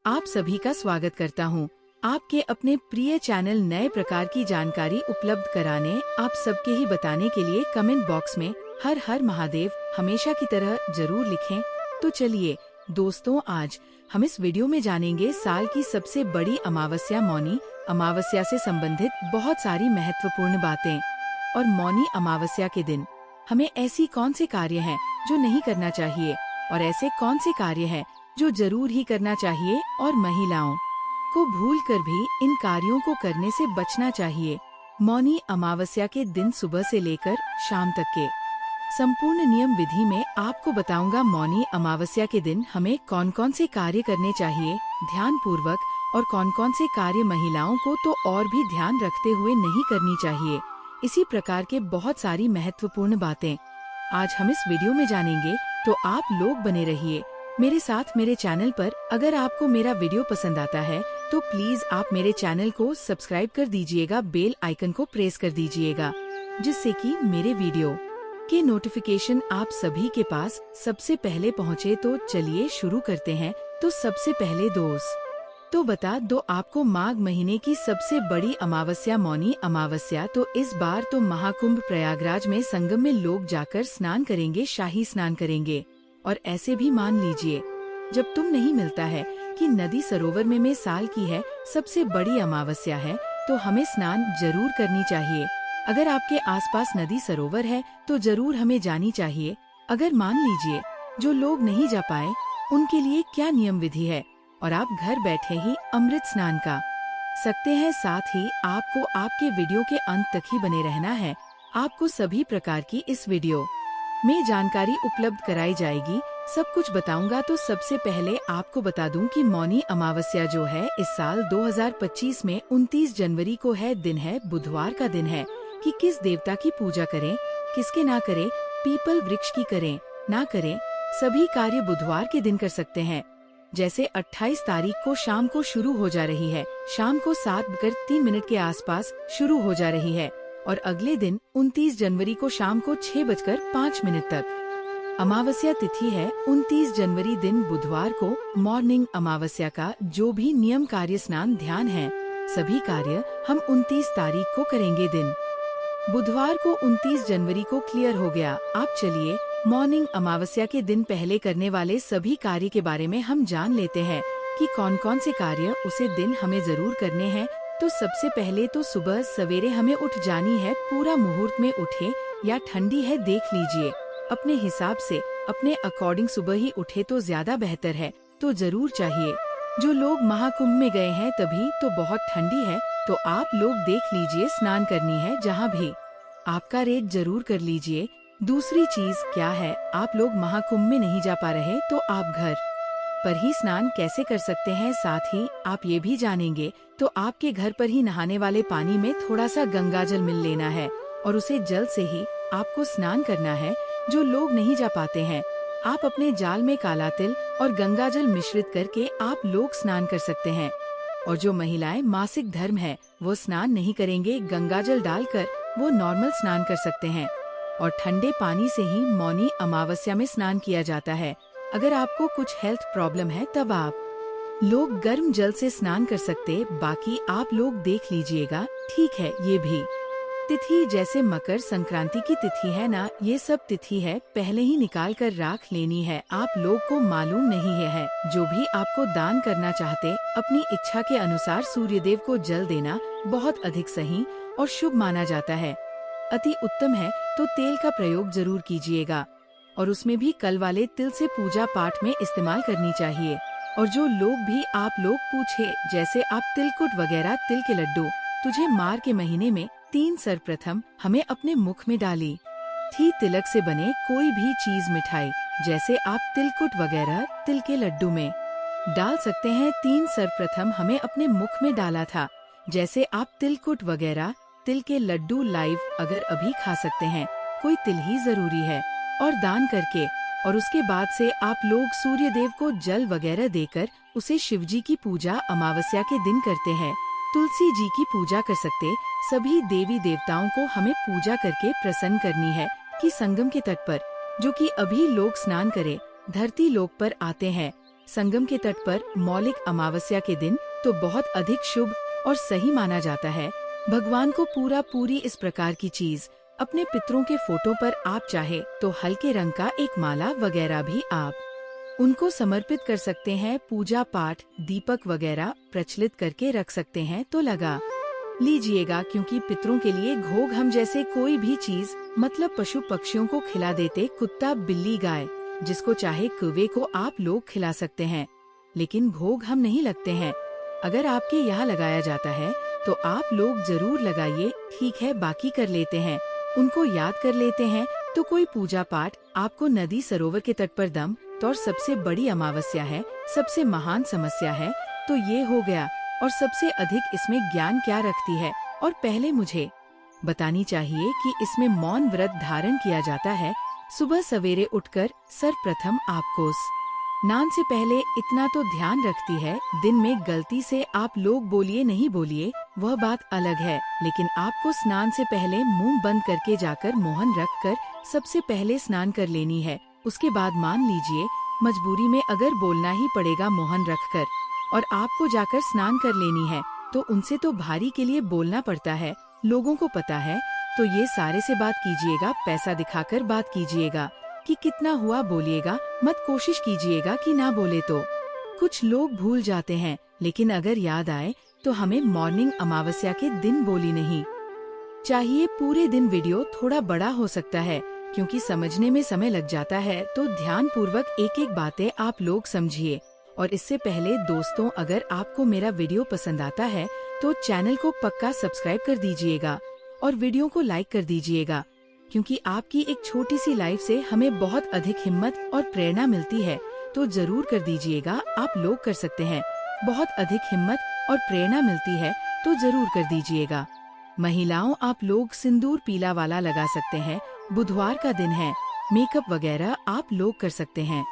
आप सभी का स्वागत करता हूं। आपके अपने प्रिय चैनल नए प्रकार की जानकारी उपलब्ध कराने, आप सबके ही बताने के लिए कमेंट बॉक्स में हर हर महादेव हमेशा की तरह जरूर लिखें। तो चलिए दोस्तों, आज हम इस वीडियो में जानेंगे साल की सबसे बड़ी अमावस्या मौनी अमावस्या से संबंधित बहुत सारी महत्वपूर्ण बातें। और मौनी अमावस्या के दिन हमें ऐसी कौन से कार्य हैं जो नहीं करना चाहिए और ऐसे कौन से कार्य हैं जो जरूर ही करना चाहिए, और महिलाओं को भूलकर भी इन कार्यों को करने से बचना चाहिए। मौनी अमावस्या के दिन सुबह से लेकर शाम तक के संपूर्ण नियम विधि में आपको बताऊंगा। मौनी अमावस्या के दिन हमें कौन कौन से कार्य करने चाहिए ध्यान पूर्वक, और कौन कौन से कार्य महिलाओं को तो और भी ध्यान रखते हुए नहीं करनी चाहिए। इसी प्रकार के बहुत सारी महत्वपूर्ण बातें आज हम इस वीडियो में जानेंगे, तो आप लोग बने रहिए मेरे साथ मेरे चैनल पर। अगर आपको मेरा वीडियो पसंद आता है तो प्लीज आप मेरे चैनल को सब्सक्राइब कर दीजिएगा, बेल आइकन को प्रेस कर दीजिएगा, जिससे कि मेरे वीडियो के नोटिफिकेशन आप सभी के पास सबसे पहले पहुंचे। तो चलिए शुरू करते हैं। तो सबसे पहले तो बता दो आपको माघ महीने की सबसे बड़ी अमावस्या मौनी अमावस्या। तो इस बार तो महाकुंभ प्रयागराज में संगम में लोग जाकर स्नान करेंगे, शाही स्नान करेंगे। और ऐसे भी मान लीजिए, जब तुम नहीं मिलता है कि नदी सरोवर में साल की है सबसे बड़ी अमावस्या है, तो हमें स्नान जरूर करनी चाहिए। अगर आपके आसपास नदी सरोवर है तो जरूर हमें जानी चाहिए। अगर मान लीजिए जो लोग नहीं जा पाए, उनके लिए क्या नियम विधि है, और आप घर बैठे ही अमृत स्नान का सकते हैं। साथ ही आपको आपके वीडियो के अंत तक ही बने रहना है। आपको सभी प्रकार की इस वीडियो में जानकारी उपलब्ध कराई जाएगी, सब कुछ बताऊंगा। तो सबसे पहले आपको बता दूं कि मौनी अमावस्या जो है इस साल 2025 में 29 जनवरी को है। दिन है बुधवार का दिन है। कि किस देवता की पूजा करें, किसके ना करें, पीपल वृक्ष की करें ना करें, सभी कार्य बुधवार के दिन कर सकते हैं। जैसे 28 तारीख को शाम को शुरू हो जा रही है, शाम को 7:03 के आसपास शुरू हो जा रही है, और अगले दिन 29 जनवरी को शाम को 6:05 तक अमावस्या तिथि है। 29 जनवरी दिन बुधवार को मॉर्निंग अमावस्या का जो भी नियम कार्य स्नान ध्यान है, सभी कार्य हम 29 तारीख को करेंगे। दिन बुधवार को 29 जनवरी को क्लियर हो गया। आप चलिए मॉर्निंग अमावस्या के दिन पहले करने वाले सभी कार्य के बारे में हम जान लेते हैं कि कौन कौन से कार्य उसे दिन हमें जरूर करने हैं। तो सबसे पहले तो सुबह सवेरे हमें उठ जानी है। पूरा मुहूर्त में उठे या ठंडी है देख लीजिए, अपने हिसाब से अपने अकॉर्डिंग सुबह ही उठे तो ज्यादा बेहतर है। तो जरूर चाहिए। जो लोग महाकुंभ में गए हैं तभी तो बहुत ठंडी है, तो आप लोग देख लीजिए स्नान करनी है जहाँ भी आपका रेट जरूर कर लीजिए। दूसरी चीज क्या है, आप लोग महाकुंभ में नहीं जा पा रहे तो आप घर पर ही स्नान कैसे कर सकते हैं, साथ ही आप ये भी जानेंगे। तो आपके घर पर ही नहाने वाले पानी में थोड़ा सा गंगा जल मिल लेना है, और उसे जल से ही आपको स्नान करना है। जो लोग नहीं जा पाते हैं, आप अपने जाल में काला तिल और गंगा जल मिश्रित करके आप लोग स्नान कर सकते हैं। और जो महिलाएं मासिक धर्म है वो स्नान नहीं करेंगे, गंगा जल डालकर वो नॉर्मल स्नान कर सकते हैं। और ठंडे पानी से ही मौनी अमावस्या में स्नान किया जाता है। अगर आपको कुछ हेल्थ प्रॉब्लम है तब आप लोग गर्म जल से स्नान कर सकते, बाकी आप लोग देख लीजिएगा। ठीक है, ये भी तिथि जैसे मकर संक्रांति की तिथि है ना, ये सब तिथि है पहले ही निकाल कर राख लेनी है। आप लोग को मालूम नहीं है जो भी आपको दान करना चाहते, अपनी इच्छा के अनुसार सूर्यदेव को जल देना बहुत अधिक सही और शुभ माना जाता है। अति उत्तम है तो तेल का प्रयोग जरूर कीजिएगा, और उसमें भी कल वाले तिल से पूजा पाठ में इस्तेमाल करनी चाहिए। और जो लोग भी आप लोग पूछे, जैसे आप तिलकुट वगैरह तिल के लड्डू तुझे मार के महीने में 3 सर्वप्रथम हमें अपने मुख में डाली थी। तिलक से बने कोई भी चीज मिठाई, जैसे आप तिलकुट वगैरह तिल के लड्डू में डाल सकते हैं। 3 सर्वप्रथम हमें अपने मुख में डाला था, जैसे आप तिलकुट वगैरह तिल के लड्डू लाइव अगर अभी खा सकते हैं, कोई तिल ही जरूरी है, और दान करके। और उसके बाद से आप लोग सूर्य देव को जल वगैरह देकर उसे शिव जी की पूजा अमावस्या के दिन करते हैं। तुलसी जी की पूजा कर सकते। सभी देवी देवताओं को हमें पूजा करके प्रसन्न करनी है कि संगम के तट पर जो कि अभी लोग स्नान करे, धरती लोक पर आते हैं संगम के तट पर मौलिक अमावस्या के दिन तो बहुत अधिक शुभ और सही माना जाता है। भगवान को पूरी इस प्रकार की चीज अपने पितरों के फोटो पर आप चाहे तो हल्के रंग का एक माला वगैरह भी आप उनको समर्पित कर सकते हैं। पूजा पाठ दीपक वगैरह प्रचलित करके रख सकते हैं तो लगा लीजिएगा, क्योंकि पितरों के लिए घोग हम जैसे कोई भी चीज मतलब पशु पक्षियों को खिला देते, कुत्ता बिल्ली गाय जिसको चाहे कौवे को आप लोग खिला सकते हैं, लेकिन भोग हम नहीं लगते हैं। अगर आपके यहाँ लगाया जाता है तो आप लोग जरूर लगाइए, ठीक है। बाकी कर लेते हैं, उनको याद कर लेते हैं तो कोई पूजा पाठ आपको नदी सरोवर के तट पर दम तो और सबसे बड़ी अमावस्या है, सबसे महान समस्या है तो ये हो गया। और सबसे अधिक इसमें ज्ञान क्या रखती है, और पहले मुझे बतानी चाहिए कि इसमें मौन व्रत धारण किया जाता है। सुबह सवेरे उठकर सर्वप्रथम आपको स्नान से पहले इतना तो ध्यान रखती है, दिन में गलती से आप लोग बोलिए नहीं बोलिए वह बात अलग है, लेकिन आपको स्नान से पहले मुंह बंद करके जाकर मोहन रखकर सबसे पहले स्नान कर लेनी है। उसके बाद मान लीजिए मजबूरी में अगर बोलना ही पड़ेगा मोहन रखकर और आपको जाकर स्नान कर लेनी है तो उनसे तो भारी के लिए बोलना पड़ता है, लोगों को पता है। तो ये सारे से बात कीजिएगा, पैसा दिखाकर बात कीजिएगा कि कितना हुआ बोलिएगा, मत कोशिश कीजिएगा कि ना बोले तो। कुछ लोग भूल जाते हैं, लेकिन अगर याद आए तो हमें मॉर्निंग अमावस्या के दिन बोली नहीं चाहिए। पूरे दिन वीडियो थोड़ा बड़ा हो सकता है क्योंकि समझने में समय लग जाता है, तो ध्यान पूर्वक एक एक बातें आप लोग समझिए। और इससे पहले दोस्तों, अगर आपको मेरा वीडियो पसंद आता है तो चैनल को पक्का सब्सक्राइब कर दीजिएगा और वीडियो को लाइक कर दीजिएगा, क्योंकि आपकी एक छोटी सी लाइक से हमें बहुत अधिक हिम्मत और प्रेरणा मिलती है। तो जरूर कर दीजिएगा, आप लोग कर सकते हैं। बहुत अधिक हिम्मत और प्रेरणा मिलती है तो जरूर कर दीजिएगा। महिलाओं, आप लोग सिंदूर पीला वाला लगा सकते हैं। बुधवार का दिन है, मेकअप वगैरह आप लोग कर सकते हैं।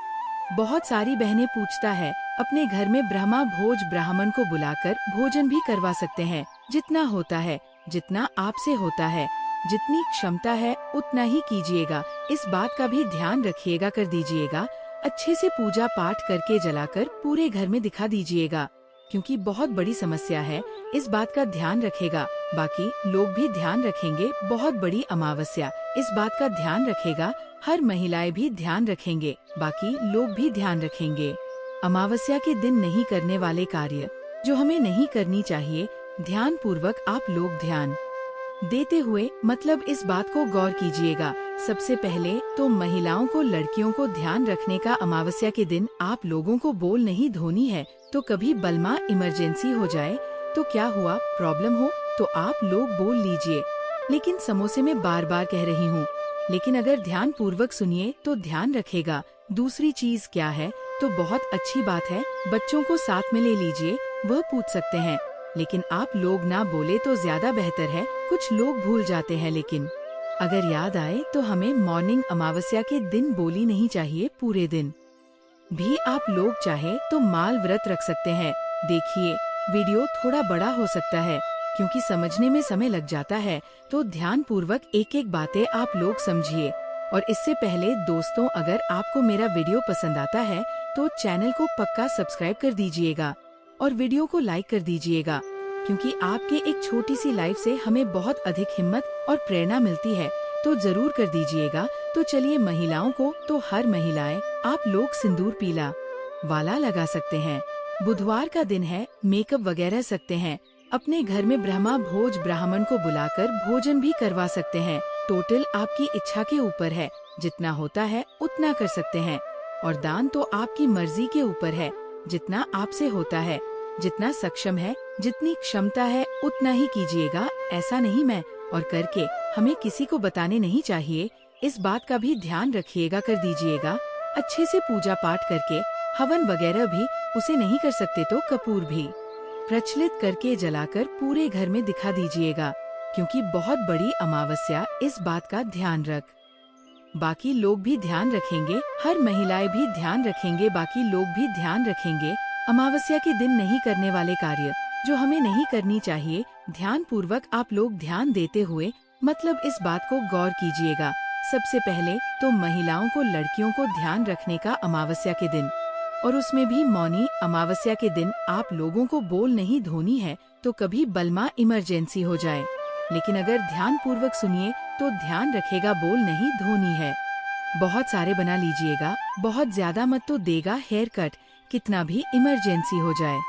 बहुत सारी बहनें पूछता है, अपने घर में ब्रह्मा भोज ब्राह्मण को बुलाकर भोजन भी करवा सकते हैं। जितना होता है, जितना आपसे होता है, जितनी क्षमता है उतना ही कीजिएगा। इस बात का भी ध्यान रखिएगा, कर दीजिएगा। अच्छे से पूजा पाठ करके जलाकर पूरे घर में दिखा दीजिएगा, क्योंकि बहुत बड़ी समस्या है। इस बात का ध्यान रखेगा, बाकी लोग भी ध्यान रखेंगे। बहुत बड़ी अमावस्या, इस बात का ध्यान रखेगा। हर महिलाएं भी ध्यान रखेंगे, बाकी लोग भी ध्यान रखेंगे। अमावस्या के दिन नहीं करने वाले कार्य जो हमें नहीं करनी चाहिए, ध्यान पूर्वक आप लोग ध्यान देते हुए मतलब इस बात को गौर कीजिएगा। सबसे पहले तो महिलाओं को, लड़कियों को ध्यान रखने का, अमावस्या के दिन आप लोगों को बोल नहीं धोनी है। तो कभी बलमा इमरजेंसी हो जाए तो क्या हुआ, प्रॉब्लम हो तो आप लोग बोल लीजिए। लेकिन समोसे में बार बार कह रही हूँ, लेकिन अगर ध्यान पूर्वक सुनिए तो ध्यान रखेगा। दूसरी चीज क्या है, तो बहुत अच्छी बात है, बच्चों को साथ में ले लीजिए, वह पूछ सकते हैं। लेकिन आप लोग ना बोले तो ज्यादा बेहतर है। कुछ लोग भूल जाते हैं, लेकिन अगर याद आए तो हमें मॉर्निंग अमावस्या के दिन बोली नहीं चाहिए। पूरे दिन भी आप लोग चाहे तो माल व्रत रख सकते हैं। देखिए वीडियो थोड़ा बड़ा हो सकता है क्योंकि समझने में समय लग जाता है, तो ध्यान पूर्वक एक एक बातें आप लोग समझिए। और इससे पहले दोस्तों, अगर आपको मेरा वीडियो पसंद आता है तो चैनल को पक्का सब्सक्राइब कर दीजिएगा और वीडियो को लाइक कर दीजिएगा, क्योंकि आपके एक छोटी सी लाइक से हमें बहुत अधिक हिम्मत और प्रेरणा मिलती है। तो जरूर कर दीजिएगा। तो चलिए, महिलाओं को तो हर महिलाएं आप लोग सिंदूर पीला वाला लगा सकते हैं। बुधवार का दिन है, मेकअप वगैरह सकते हैं। अपने घर में ब्रह्मा भोज ब्राह्मण को बुलाकर भोजन भी करवा सकते हैं। टोटल आपकी इच्छा के ऊपर है, जितना होता है उतना कर सकते हैं। और दान तो आपकी मर्जी के ऊपर है, जितना आपसे होता है, जितना सक्षम है, जितनी क्षमता है उतना ही कीजिएगा। ऐसा नहीं मैं और करके हमें किसी को बताने नहीं चाहिए, इस बात का भी ध्यान रखिएगा, कर दीजिएगा। अच्छे से पूजा पाठ करके हवन वगैरह भी उसे नहीं कर सकते तो कपूर भी प्रचलित करके जलाकर पूरे घर में दिखा दीजिएगा, क्योंकि बहुत बड़ी अमावस्या, इस बात का ध्यान रख। बाकी लोग भी ध्यान रखेंगे, हर महिलाएं भी ध्यान रखेंगे, बाकी लोग भी ध्यान रखेंगे। अमावस्या के दिन नहीं करने वाले कार्य जो हमें नहीं करनी चाहिए, ध्यान पूर्वक आप लोग ध्यान देते हुए मतलब इस बात को गौर कीजिएगा। सबसे पहले तो महिलाओं को, लड़कियों को ध्यान रखने का अमावस्या के दिन और उसमें भी मौनी अमावस्या के दिन आप लोगों को बोल नहीं धोनी है तो कभी बलमा इमरजेंसी हो जाए। लेकिन अगर ध्यान पूर्वक सुनिए तो ध्यान रखेगा बोल नहीं धोनी है। बहुत सारे बना लीजिएगा, बहुत ज्यादा मत तो देगा हेयर कट, कितना भी इमरजेंसी हो जाए।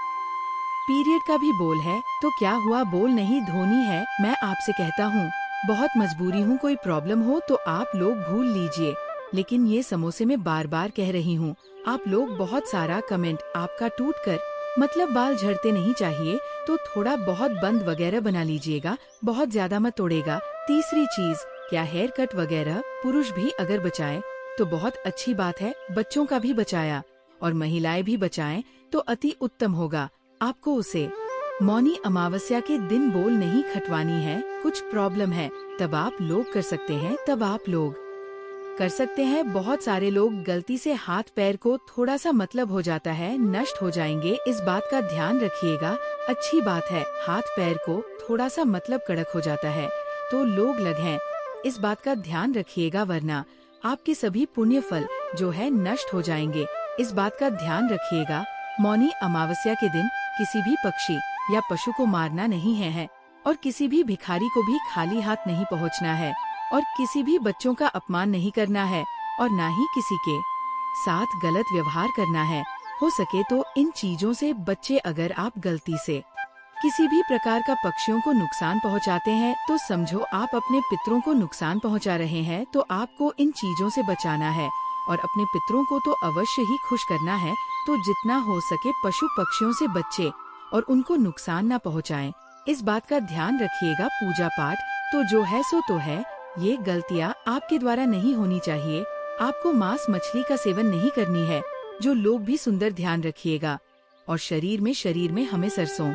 पीरियड का भी बोल है तो क्या हुआ बोल नहीं धोनी है। मैं आपसे कहता हूँ बहुत मजबूरी हूँ, कोई प्रॉब्लम हो तो आप लोग भूल लीजिए, लेकिन ये समोसे में बार बार कह रही हूँ। आप लोग बहुत सारा कमेंट आपका टूट कर मतलब बाल झड़ते नहीं चाहिए तो थोड़ा बहुत बंद वगैरह बना लीजिएगा, बहुत ज्यादा मत तोड़ेगा। तीसरी चीज, क्या हेयर कट वगैरह पुरुष भी अगर बचाए तो बहुत अच्छी बात है, बच्चों का भी बचाया और महिलाएं भी बचाएं तो अति उत्तम होगा। आपको उसे मौनी अमावस्या के दिन बोल नहीं खटवानी है, कुछ प्रॉब्लम है तब आप लोग कर सकते हैं, तब आप लोग कर सकते हैं। बहुत सारे लोग गलती से हाथ पैर को थोड़ा सा मतलब हो जाता है, नष्ट हो जाएंगे, इस बात का ध्यान रखिएगा। अच्छी बात है, हाथ पैर को थोड़ा सा मतलब कड़क हो जाता है तो लोग लग हैं, इस बात का ध्यान रखिएगा, वरना आपके सभी पुण्य फल जो है नष्ट हो जाएंगे, इस बात का ध्यान रखिएगा। मौनी अमावस्या के दिन किसी भी पक्षी या पशु को मारना नहीं है और किसी भी भिखारी को भी खाली हाथ नहीं पहुंचना है और किसी भी बच्चों का अपमान नहीं करना है और ना ही किसी के साथ गलत व्यवहार करना है। हो सके तो इन चीजों से बच्चे, अगर आप गलती से किसी भी प्रकार का पक्षियों को नुकसान पहुंचाते हैं तो समझो आप अपने पितरों को नुकसान पहुंचा रहे हैं, तो आपको इन चीजों से बचाना है और अपने पितरों को तो अवश्य ही खुश करना है। तो जितना हो सके पशु पक्षियों से बच्चे और उनको नुकसान न पहुंचाएं, इस बात का ध्यान रखिएगा। पूजा पाठ तो जो है सो तो है, ये गलतियाँ आपके द्वारा नहीं होनी चाहिए। आपको मांस मछली का सेवन नहीं करनी है, जो लोग भी सुंदर ध्यान रखिएगा। और शरीर में हमें सरसों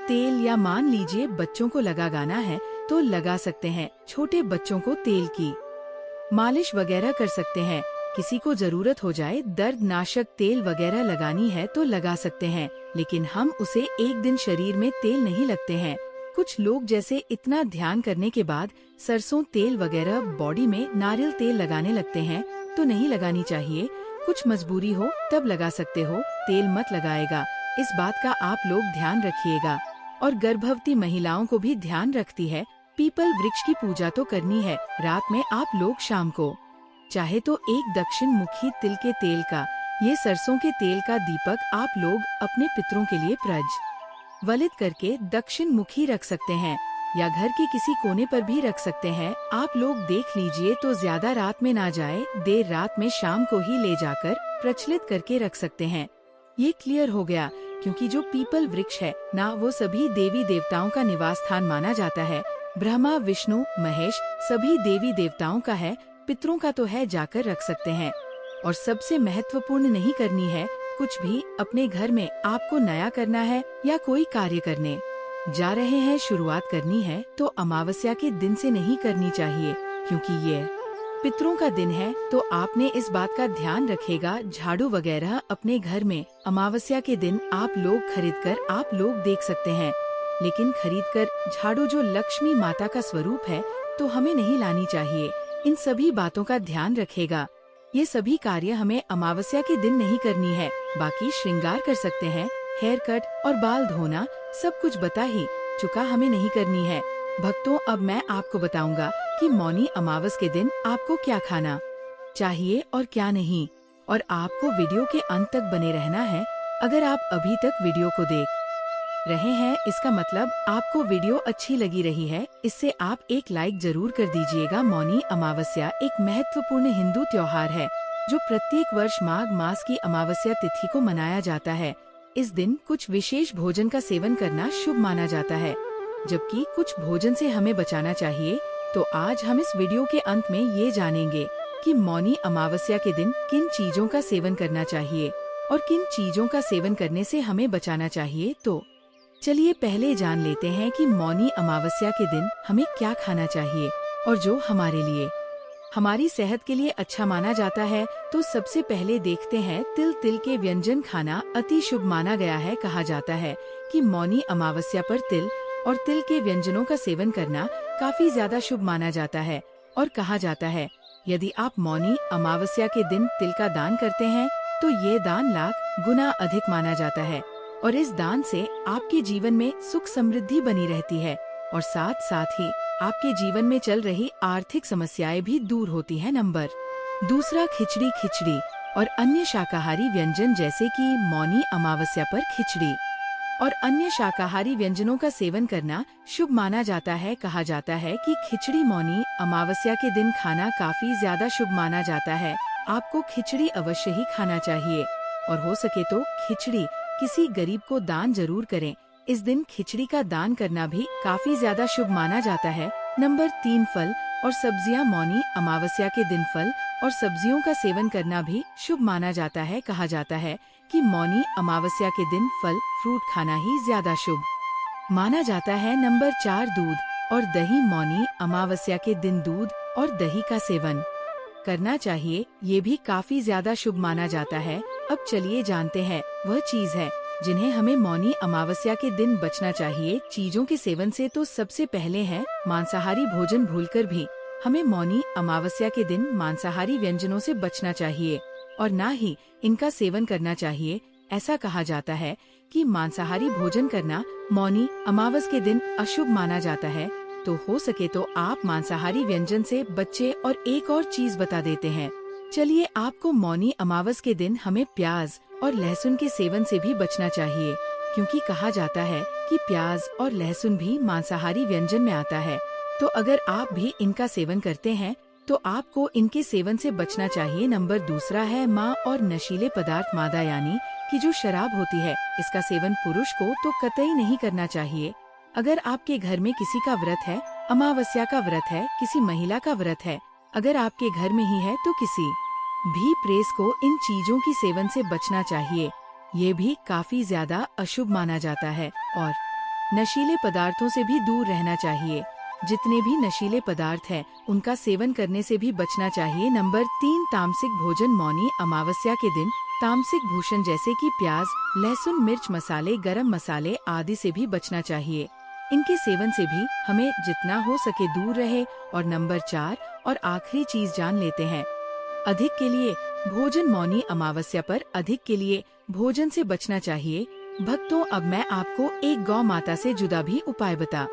तेल या मान लीजिए बच्चों को लगाना है तो लगा सकते हैं, छोटे बच्चों को तेल की मालिश वगैरह कर सकते हैं। किसी को जरूरत हो जाए दर्द नाशक तेल वगैरह लगानी है तो लगा सकते हैं, लेकिन हम उसे एक दिन शरीर में तेल नहीं लगते हैं। कुछ लोग जैसे इतना ध्यान करने के बाद सरसों तेल वगैरह बॉडी में नारियल तेल लगाने लगते हैं तो नहीं लगानी चाहिए। कुछ मजबूरी हो तब लगा सकते हो, तेल मत लगाएगा, इस बात का आप लोग ध्यान रखिएगा। और गर्भवती महिलाओं को भी ध्यान रखती है, पीपल वृक्ष की पूजा तो करनी है। रात में आप लोग शाम को चाहे तो एक दक्षिण मुखी तिल के तेल का, ये सरसों के तेल का दीपक आप लोग अपने पितरों के लिए प्रज्वलित करके दक्षिण मुखी रख सकते हैं या घर के किसी कोने पर भी रख सकते हैं। आप लोग देख लीजिए तो ज्यादा रात में ना जाए, देर रात में शाम को ही ले जाकर प्रचलित करके रख सकते हैं। ये क्लियर हो गया, क्योंकि जो पीपल वृक्ष है ना, वो सभी देवी देवताओं का निवास स्थान माना जाता है। ब्रह्मा विष्णु महेश सभी देवी देवताओं का है, पितरों का तो है, जाकर रख सकते हैं। और सबसे महत्वपूर्ण नहीं करनी है कुछ भी अपने घर में। आपको नया करना है या कोई कार्य करने जा रहे हैं, शुरुआत करनी है तो अमावस्या के दिन से नहीं करनी चाहिए, क्योंकि ये पितरों का दिन है। तो आपने इस बात का ध्यान रखेगा। झाड़ू वगैरह अपने घर में अमावस्या के दिन आप लोग खरीदकर आप लोग देख सकते हैं, लेकिन खरीदकर झाड़ू जो लक्ष्मी माता का स्वरूप है तो हमें नहीं लानी चाहिए। इन सभी बातों का ध्यान रखेगा। ये सभी कार्य हमें अमावस्या के दिन नहीं करनी है। बाकी श्रृंगार कर सकते हैं, हेयर कट और बाल धोना सब कुछ बता ही चुका, हमें नहीं करनी है। भक्तों, अब मैं आपको बताऊंगा कि मौनी अमावस के दिन आपको क्या खाना चाहिए और क्या नहीं, और आपको वीडियो के अंत तक बने रहना है। अगर आप अभी तक वीडियो को देख रहे हैं, इसका मतलब आपको वीडियो अच्छी लगी रही है। इससे आप एक लाइक जरूर कर दीजिएगा। मौनी अमावस्या एक महत्वपूर्ण हिंदू त्योहार है जो प्रत्येक वर्ष माघ मास की अमावस्या तिथि को मनाया जाता है। इस दिन कुछ विशेष भोजन का सेवन करना शुभ माना जाता है, जबकि कुछ भोजन से हमें बचाना चाहिए। तो आज हम इस वीडियो के अंत में ये जानेंगे कि मौनी अमावस्या के दिन किन चीजों का सेवन करना चाहिए और किन चीजों का सेवन करने से हमें बचाना चाहिए। तो चलिए पहले जान लेते हैं कि मौनी अमावस्या के दिन हमें क्या खाना चाहिए और जो हमारे लिए हमारी सेहत के लिए अच्छा माना जाता है। तो सबसे पहले देखते हैं तिल के व्यंजन खाना अति शुभ माना गया है। कहा जाता है कि मौनी अमावस्या पर तिल और तिल के व्यंजनों का सेवन करना काफी ज्यादा शुभ माना जाता है। और कहा जाता है यदि आप मौनी अमावस्या के दिन तिल का दान करते हैं तो ये दान लाख गुना अधिक माना जाता है और इस दान से आपके जीवन में सुख समृद्धि बनी रहती है और साथ साथ ही आपके जीवन में चल रही आर्थिक समस्याएं भी दूर होती हैं। नंबर दूसरा, खिचड़ी और अन्य शाकाहारी व्यंजन जैसे कि मौनी अमावस्या पर खिचड़ी और अन्य शाकाहारी व्यंजनों का सेवन करना शुभ माना जाता है। कहा जाता है कि खिचड़ी मौनी अमावस्या के दिन खाना काफी ज्यादा शुभ माना जाता है। आपको खिचड़ी अवश्य ही खाना चाहिए और हो सके तो खिचड़ी किसी गरीब को दान जरूर करें। इस दिन खिचड़ी का दान करना भी काफी ज्यादा शुभ माना जाता है। नंबर 3, फल और सब्जियां। मौनी अमावस्या के दिन फल और सब्जियों का सेवन करना भी शुभ माना जाता है। कहा जाता है कि मौनी अमावस्या के दिन फल फ्रूट खाना ही ज्यादा शुभ माना जाता है। नंबर 4, दूध और दही। मौनी अमावस्या के दिन दूध और दही का सेवन करना चाहिए, ये भी काफी ज्यादा शुभ माना जाता है। अब चलिए जानते हैं वह चीज है जिन्हें हमें मौनी अमावस्या के दिन बचना चाहिए। चीजों के सेवन से तो सबसे पहले है मांसाहारी भोजन। भूलकर भी हमें मौनी अमावस्या के दिन मांसाहारी व्यंजनों से बचना चाहिए और न ही इनका सेवन करना चाहिए। ऐसा कहा जाता है कि मांसाहारी भोजन करना मौनी अमावस के दिन अशुभ माना जाता है। तो हो सके तो आप मांसाहारी व्यंजन से बच्चे और एक और चीज बता देते हैं। चलिए, आपको मौनी अमावस के दिन हमें प्याज और लहसुन के सेवन से भी बचना चाहिए, क्योंकि कहा जाता है कि प्याज और लहसुन भी मांसाहारी व्यंजन में आता है। तो अगर आप भी इनका सेवन करते हैं तो आपको इनके सेवन से बचना चाहिए। नंबर दूसरा है माँ और नशीले पदार्थ। मादा यानी कि जो शराब होती है, इसका सेवन पुरुष को तो कतई नहीं करना चाहिए। अगर आपके घर में किसी का व्रत है, अमावस्या का व्रत है, किसी महिला का व्रत है, अगर आपके घर में ही है तो किसी भी प्रेस को इन चीजों की सेवन से बचना चाहिए। ये भी काफी ज्यादा अशुभ माना जाता है और नशीले पदार्थों से भी दूर रहना चाहिए। जितने भी नशीले पदार्थ हैं, उनका सेवन करने से भी बचना चाहिए। नंबर 3, तामसिक भोजन। मौनी अमावस्या के दिन तामसिक भूषण जैसे कि प्याज, लहसुन, मिर्च मसाले, गरम मसाले आदि से भी बचना चाहिए। इनके सेवन से भी हमें जितना हो सके दूर रहे। और नंबर 4 और आखिरी चीज जान लेते हैं, अधिक के लिए भोजन। मौनी अमावस्या पर अधिक के लिए भोजन से बचना चाहिए। भक्तों, अब मैं आपको एक गौ माता से जुदा भी उपाय बता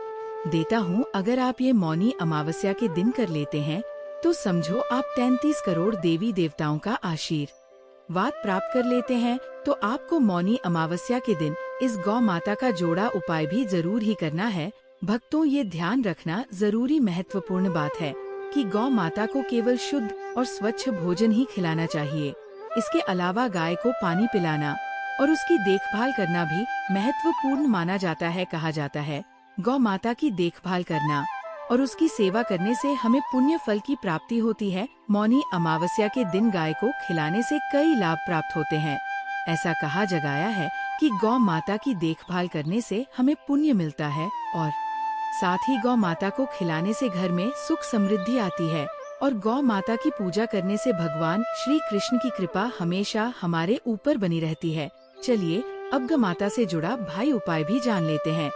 देता हूँ। अगर आप ये मौनी अमावस्या के दिन कर लेते हैं तो समझो आप 33 करोड़ देवी देवताओं का आशीर्वाद प्राप्त कर लेते हैं। तो आपको मौनी अमावस्या के दिन इस गौ माता का जोड़ा उपाय भी जरूर ही करना है। भक्तों, ये ध्यान रखना जरूरी महत्वपूर्ण बात है कि गौ माता को केवल शुद्ध और स्वच्छ भोजन ही खिलाना चाहिए। इसके अलावा गाय को पानी पिलाना और उसकी देखभाल करना भी महत्वपूर्ण माना जाता है। कहा जाता है गौ माता की देखभाल करना और उसकी सेवा करने से हमें पुण्य फल की प्राप्ति होती है। मौनी अमावस्या के दिन गाय को खिलाने से कई लाभ प्राप्त होते हैं। ऐसा कहा जगाया है कि गौ माता की देखभाल करने से हमें पुण्य मिलता है और साथ ही गौ माता को खिलाने से घर में सुख समृद्धि आती है और गौ माता की पूजा करने से भगवान श्री कृष्ण की कृपा हमेशा हमारे ऊपर बनी रहती है। चलिए, अब गौ माता से जुड़ा भाई उपाय भी जान लेते हैं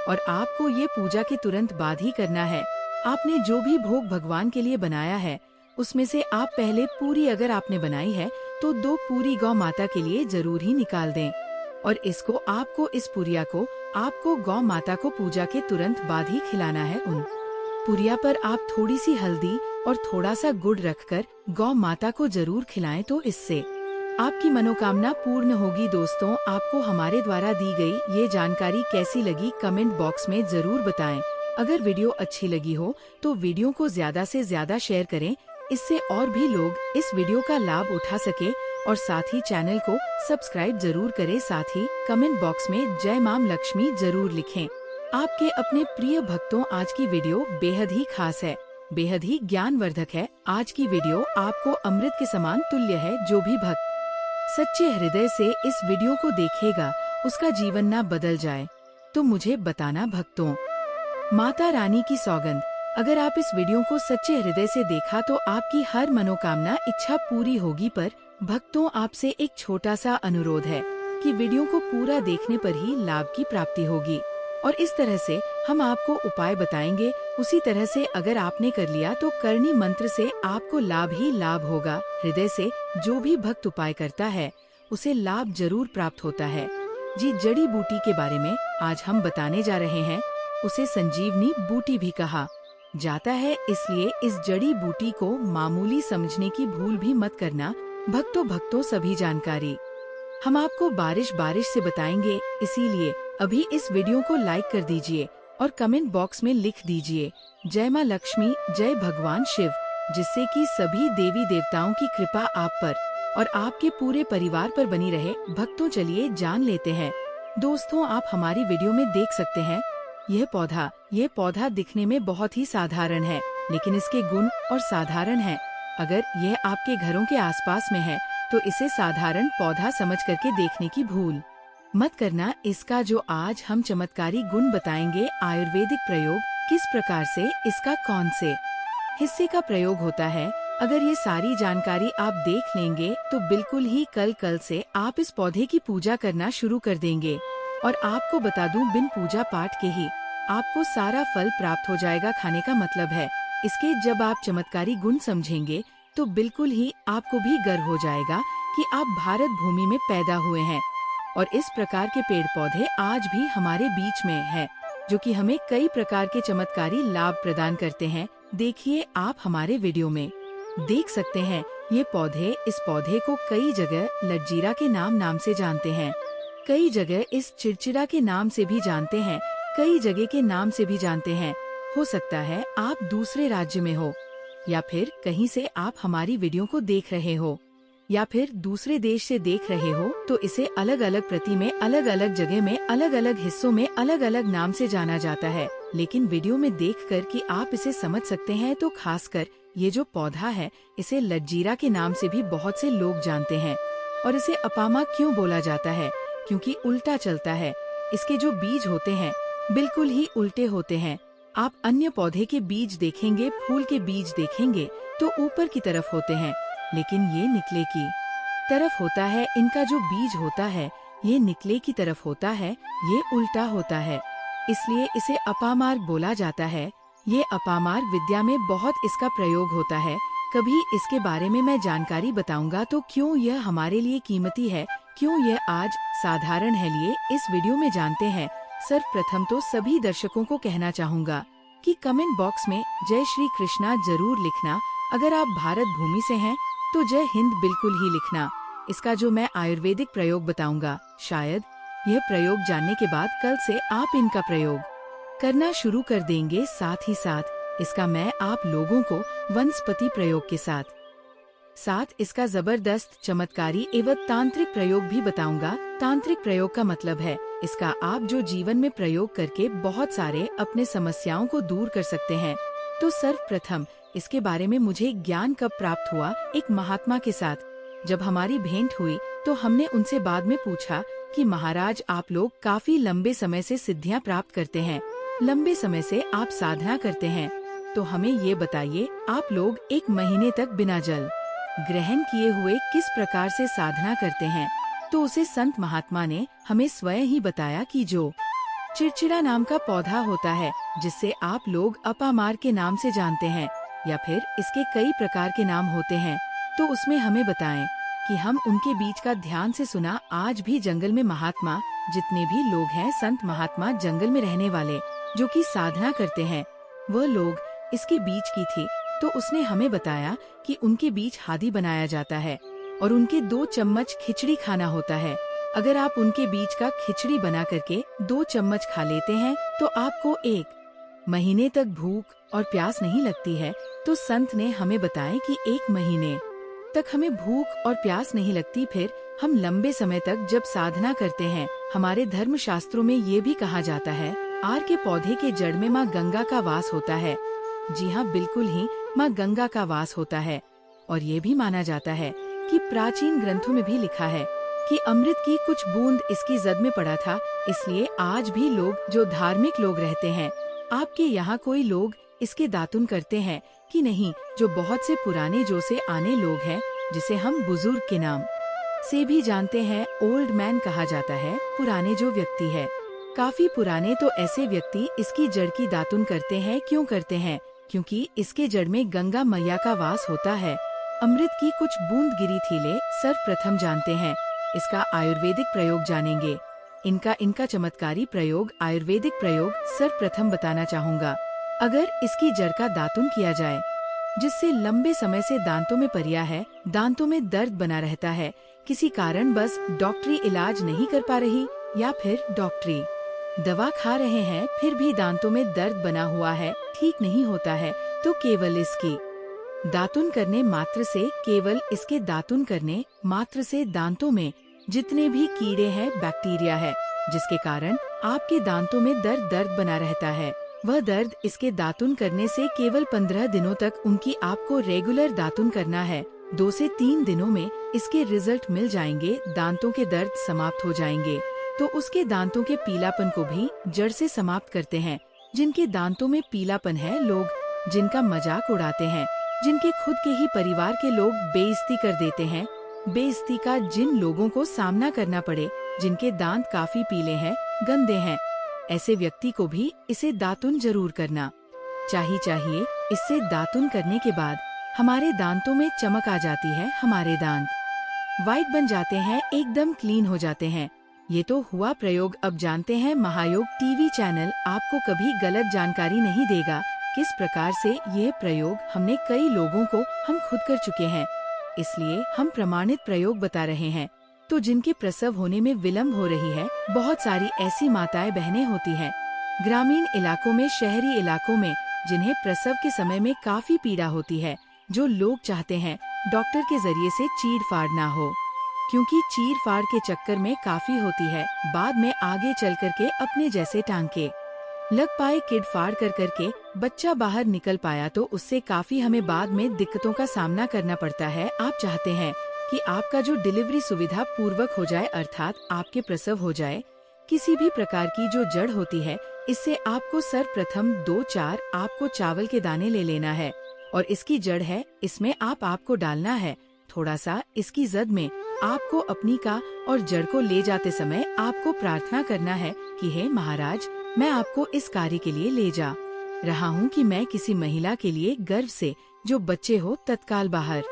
और आपको ये पूजा के तुरंत बाद ही करना है। आपने जो भी भोग भगवान के लिए बनाया है, उसमें से आप पहले पूरी अगर आपने बनाई है तो 2 पूरी गौ माता के लिए जरूर ही निकाल दें और इस पुरिया को आपको गौ माता को पूजा के तुरंत बाद ही खिलाना है। उन पुरिया पर आप थोड़ी सी हल्दी और थोड़ा सा गुड़ रखकर गौ माता को जरूर खिलाएं, तो इससे आपकी मनोकामना पूर्ण होगी। दोस्तों, आपको हमारे द्वारा दी गई ये जानकारी कैसी लगी कमेंट बॉक्स में जरूर बताएं। अगर वीडियो अच्छी लगी हो तो वीडियो को ज्यादा से ज्यादा शेयर करें, इससे और भी लोग इस वीडियो का लाभ उठा सके और साथ ही चैनल को सब्सक्राइब जरूर करें। साथ ही कमेंट बॉक्स में जय मां लक्ष्मी जरूर लिखें। आपके अपने प्रिय भक्तों, आज की वीडियो बेहद ही खास है, बेहद ही ज्ञानवर्धक है। आज की वीडियो आपको अमृत के समान तुल्य है। जो भी भक्त सच्चे हृदय से इस वीडियो को देखेगा, उसका जीवन ना बदल जाए तो मुझे बताना। भक्तों, माता रानी की सौगंध, अगर आप इस वीडियो को सच्चे हृदय से देखा तो आपकी हर मनोकामना इच्छा पूरी होगी। पर भक्तों, आपसे एक छोटा सा अनुरोध है कि वीडियो को पूरा देखने पर ही लाभ की प्राप्ति होगी। और इस तरह से हम आपको उपाय बताएंगे। उसी तरह से अगर आपने कर लिया तो करनी मंत्र से आपको लाभ ही लाभ होगा। हृदय से जो भी भक्त उपाय करता है उसे लाभ जरूर प्राप्त होता है। जी, जड़ी बूटी के बारे में आज हम बताने जा रहे हैं। उसे संजीवनी बूटी भी कहा जाता है, इसलिए इस जड़ी बूटी को मामूली समझने की भूल भी मत करना। भक्तों सभी जानकारी हम आपको बारिश से बताएंगे, इसीलिए अभी इस वीडियो को लाइक कर दीजिए और कमेंट बॉक्स में लिख दीजिए जय माँ लक्ष्मी, जय भगवान शिव, जिससे कि सभी देवी देवताओं की कृपा आप पर और आपके पूरे परिवार पर बनी रहे। भक्तों, चलिए जान लेते हैं। दोस्तों, आप हमारी वीडियो में देख सकते हैं ये पौधा दिखने में बहुत ही साधारण है, लेकिन इसके गुण और साधारण है। अगर यह आपके घरों के आसपास में है तो इसे साधारण पौधा समझ करके देखने की भूल मत करना। इसका जो आज हम चमत्कारी गुण बताएंगे, आयुर्वेदिक प्रयोग किस प्रकार से, इसका कौन से हिस्से का प्रयोग होता है, अगर ये सारी जानकारी आप देख लेंगे तो बिल्कुल ही कल से आप इस पौधे की पूजा करना शुरू कर देंगे। और आपको बता दूं, बिन पूजा पाठ के ही आपको सारा फल प्राप्त हो जाएगा। खाने का मतलब है इसके जब आप चमत्कारी गुण समझेंगे तो बिल्कुल ही आपको भी गर्व हो जाएगा कि आप भारत भूमि में पैदा हुए हैं। और इस प्रकार के पेड़ पौधे आज भी हमारे बीच में है, जो कि हमें कई प्रकार के चमत्कारी लाभ प्रदान करते हैं। देखिए, आप हमारे वीडियो में देख सकते हैं इस पौधे को कई जगह लज्जीरा के नाम से जानते हैं, कई जगह इस चिड़चिड़ा के नाम से भी जानते हैं, कई जगह के नाम से भी जानते हैं। हो सकता है आप दूसरे राज्य में हो या फिर कहीं से आप हमारी वीडियो को देख रहे हो या फिर दूसरे देश से देख रहे हो, तो इसे अलग अलग प्रति में, अलग अलग जगह में, अलग अलग हिस्सों में अलग अलग नाम से जाना जाता है। लेकिन वीडियो में देखकर कि आप इसे समझ सकते हैं, तो खासकर ये जो पौधा है इसे लज्जीरा के नाम से भी बहुत से लोग जानते हैं। और इसे अपामा क्यों बोला जाता है? क्योंकि उल्टा चलता है। इसके जो बीज होते हैं बिल्कुल ही उल्टे होते हैं। आप अन्य पौधे के बीज देखेंगे, फूल के बीज देखेंगे तो ऊपर की तरफ होते हैं, लेकिन ये निकले की तरफ होता है। इनका जो बीज होता है ये निकले की तरफ होता है, ये उल्टा होता है, इसलिए इसे अपामार्ग बोला जाता है। ये अपामार्ग विद्या में बहुत इसका प्रयोग होता है। कभी इसके बारे में मैं जानकारी बताऊंगा तो क्यों यह हमारे लिए कीमती है, क्यों यह आज साधारण है, लिए इस वीडियो में जानते हैं। सर्वप्रथम तो सभी दर्शकों को कहना चाहूँगा कि कमेंट बॉक्स में जय श्री कृष्णा जरूर लिखना। अगर आप भारत भूमि से हैं तो जय हिंद बिल्कुल ही लिखना। इसका जो मैं आयुर्वेदिक प्रयोग बताऊंगा, शायद यह प्रयोग जानने के बाद कल से आप इनका प्रयोग करना शुरू कर देंगे। साथ ही साथ इसका मैं आप लोगों को वनस्पति प्रयोग के साथ इसका जबरदस्त चमत्कारी एवं तांत्रिक प्रयोग भी बताऊंगा। तांत्रिक प्रयोग का मतलब है इसका आप जो जीवन में प्रयोग करके बहुत सारे अपने समस्याओं को दूर कर सकते हैं। तो सर्वप्रथम इसके बारे में मुझे ज्ञान कब प्राप्त हुआ, एक महात्मा के साथ जब हमारी भेंट हुई तो हमने उनसे बाद में पूछा कि महाराज, आप लोग काफी लंबे समय से सिद्धियां प्राप्त करते हैं, लंबे समय से आप साधना करते हैं, तो हमें ये बताइए आप लोग 1 महीने तक बिना जल ग्रहण किए हुए किस प्रकार से साधना करते हैं। तो उसे संत महात्मा ने हमें स्वयं ही बताया कि जो चिड़चिड़ा नाम का पौधा होता है, जिससे आप लोग अपामार के नाम से जानते हैं या फिर इसके कई प्रकार के नाम होते हैं, तो उसमें हमें बताएं कि हम उनके बीच का ध्यान से सुना। आज भी जंगल में महात्मा जितने भी लोग हैं, संत महात्मा जंगल में रहने वाले जो कि साधना करते हैं, वह लोग इसके बीज की थी। तो उसने हमें बताया कि उनके बीच हादी बनाया जाता है और उनके 2 चम्मच खिचड़ी खाना होता है। अगर आप उनके बीज का खिचड़ी बना करके 2 चम्मच खा लेते हैं तो आपको 1 महीने तक भूख और प्यास नहीं लगती है। तो संत ने हमें बताया कि 1 महीने तक हमें भूख और प्यास नहीं लगती। फिर हम लंबे समय तक जब साधना करते हैं, हमारे धर्म शास्त्रों में ये भी कहा जाता है, आर के पौधे के जड़ में माँ गंगा का वास होता है। जी हाँ, बिल्कुल ही माँ गंगा का वास होता है। और ये भी माना जाता है कि प्राचीन ग्रंथों में भी लिखा है कि अमृत की कुछ बूंद इसकी जद में पड़ा था। इसलिए आज भी लोग जो धार्मिक लोग रहते हैं, आपके यहाँ कोई लोग इसके दातुन करते हैं कि नहीं? जो बहुत से पुराने जो से आने लोग हैं, जिसे हम बुजुर्ग के नाम से भी जानते हैं, ओल्ड मैन कहा जाता है, पुराने जो व्यक्ति है। काफी पुराने तो ऐसे व्यक्ति इसकी जड़ की दातुन करते हैं। क्यों करते हैं? क्योंकि इसके जड़ में गंगा मैया का वास होता है। अमृत की कुछ बूंद गिरी थी ले सर्वप्रथम जानते हैं। इसका आयुर्वेदिक प्रयोग जानेंगे। इनका चमत्कारी प्रयोग, आयुर्वेदिक प्रयोग सर्वप्रथम बताना चाहूँगा। अगर इसकी जड़ का दातुन किया जाए, जिससे लंबे समय से दांतों में परिया है, दांतों में दर्द बना रहता है, किसी कारण बस डॉक्टरी इलाज नहीं कर पा रही या फिर डॉक्टरी दवा खा रहे हैं फिर भी दांतों में दर्द बना हुआ है, ठीक नहीं होता है, तो केवल इसकी दातुन करने मात्र से, केवल इसके दातुन करने मात्र से दांतों में जितने भी कीड़े हैं, बैक्टीरिया है, जिसके कारण आपके दांतों में दर्द बना रहता है, वह दर्द इसके दातुन करने से केवल 15 दिनों तक उनकी आपको रेगुलर दातुन करना है। 2 से 3 दिनों में इसके रिजल्ट मिल जाएंगे, दांतों के दर्द समाप्त हो जाएंगे। तो उसके दांतों के पीलापन को भी जड़ से समाप्त करते हैं। जिनके दांतों में पीलापन है, लोग जिनका मजाक उड़ाते हैं, जिनके खुद के ही परिवार के लोग बेइज्जती कर देते हैं, बेइज्जती का जिन लोगों को सामना करना पड़े, जिनके दांत काफी पीले हैं, गंदे हैं, ऐसे व्यक्ति को भी इसे दातुन जरूर करना चाहिए। इससे दातुन करने के बाद हमारे दांतों में चमक आ जाती है, हमारे दांत वाइट बन जाते हैं, एकदम क्लीन हो जाते हैं। ये तो हुआ प्रयोग। अब जानते हैं महायोग टीवी चैनल आपको कभी गलत जानकारी नहीं देगा। किस प्रकार से ये प्रयोग हमने कई लोगों को हम खुद कर चुके हैं, इसलिए हम प्रमाणित प्रयोग बता रहे हैं। तो जिनके प्रसव होने में विलम्ब हो रही है, बहुत सारी ऐसी माताएं बहनें होती हैं ग्रामीण इलाकों में, शहरी इलाकों में, जिन्हें प्रसव के समय में काफी पीड़ा होती है, जो लोग चाहते हैं डॉक्टर के जरिए से चीर फाड़ ना हो, क्योंकि चीर फाड़ के चक्कर में काफी होती है, बाद में आगे चल करके अपने जैसे टांके लग पाए, किड फाड़ कर करके बच्चा बाहर निकल पाया तो उससे काफी हमें बाद में दिक्कतों का सामना करना पड़ता है। आप चाहते हैं कि आपका जो डिलीवरी सुविधा पूर्वक हो जाए, अर्थात आपके प्रसव हो जाए। किसी भी प्रकार की जो जड़ होती है, इससे आपको सर्वप्रथम 2-4 आपको चावल के दाने ले लेना है, और इसकी जड़ है, इसमें आपको डालना है थोड़ा सा। इसकी जद में आपको अपनी का और जड़ को ले जाते समय आपको प्रार्थना करना है कि हे महाराज, मैं आपको इस कार्य के लिए ले जा रहा हूँ कि मैं किसी महिला के लिए गर्भ से जो बच्चे हो तत्काल बाहर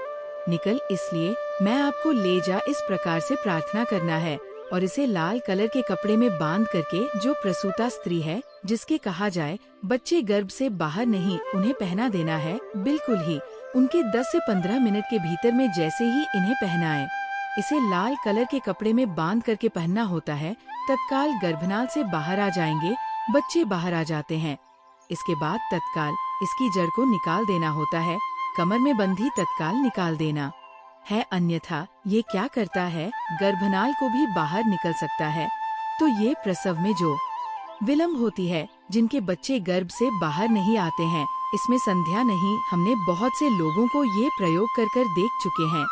निकल, इसलिए मैं आपको ले जा, इस प्रकार से प्रार्थना करना है। और इसे लाल कलर के कपड़े में बांध करके जो प्रसूता स्त्री है, जिसके कहा जाए बच्चे गर्भ से बाहर नहीं, उन्हें पहना देना है। बिल्कुल ही उनके 10 से 15 मिनट के भीतर में जैसे ही इन्हें पहनाएं, इसे लाल कलर के कपड़े में बांध करके पहनना होता है, तत्काल गर्भनाल से बाहर आ जाएंगे, बच्चे बाहर आ जाते हैं। इसके बाद तत्काल इसकी जड़ को निकाल देना होता है, कमर में बंधी तत्काल निकाल देना है, अन्यथा ये क्या करता है, गर्भनाल को भी बाहर निकल सकता है। तो ये प्रसव में जो विलम्ब होती है, जिनके बच्चे गर्भ से बाहर नहीं आते हैं, इसमें संध्या नहीं। हमने बहुत से लोगों को ये प्रयोग कर देख चुके हैं।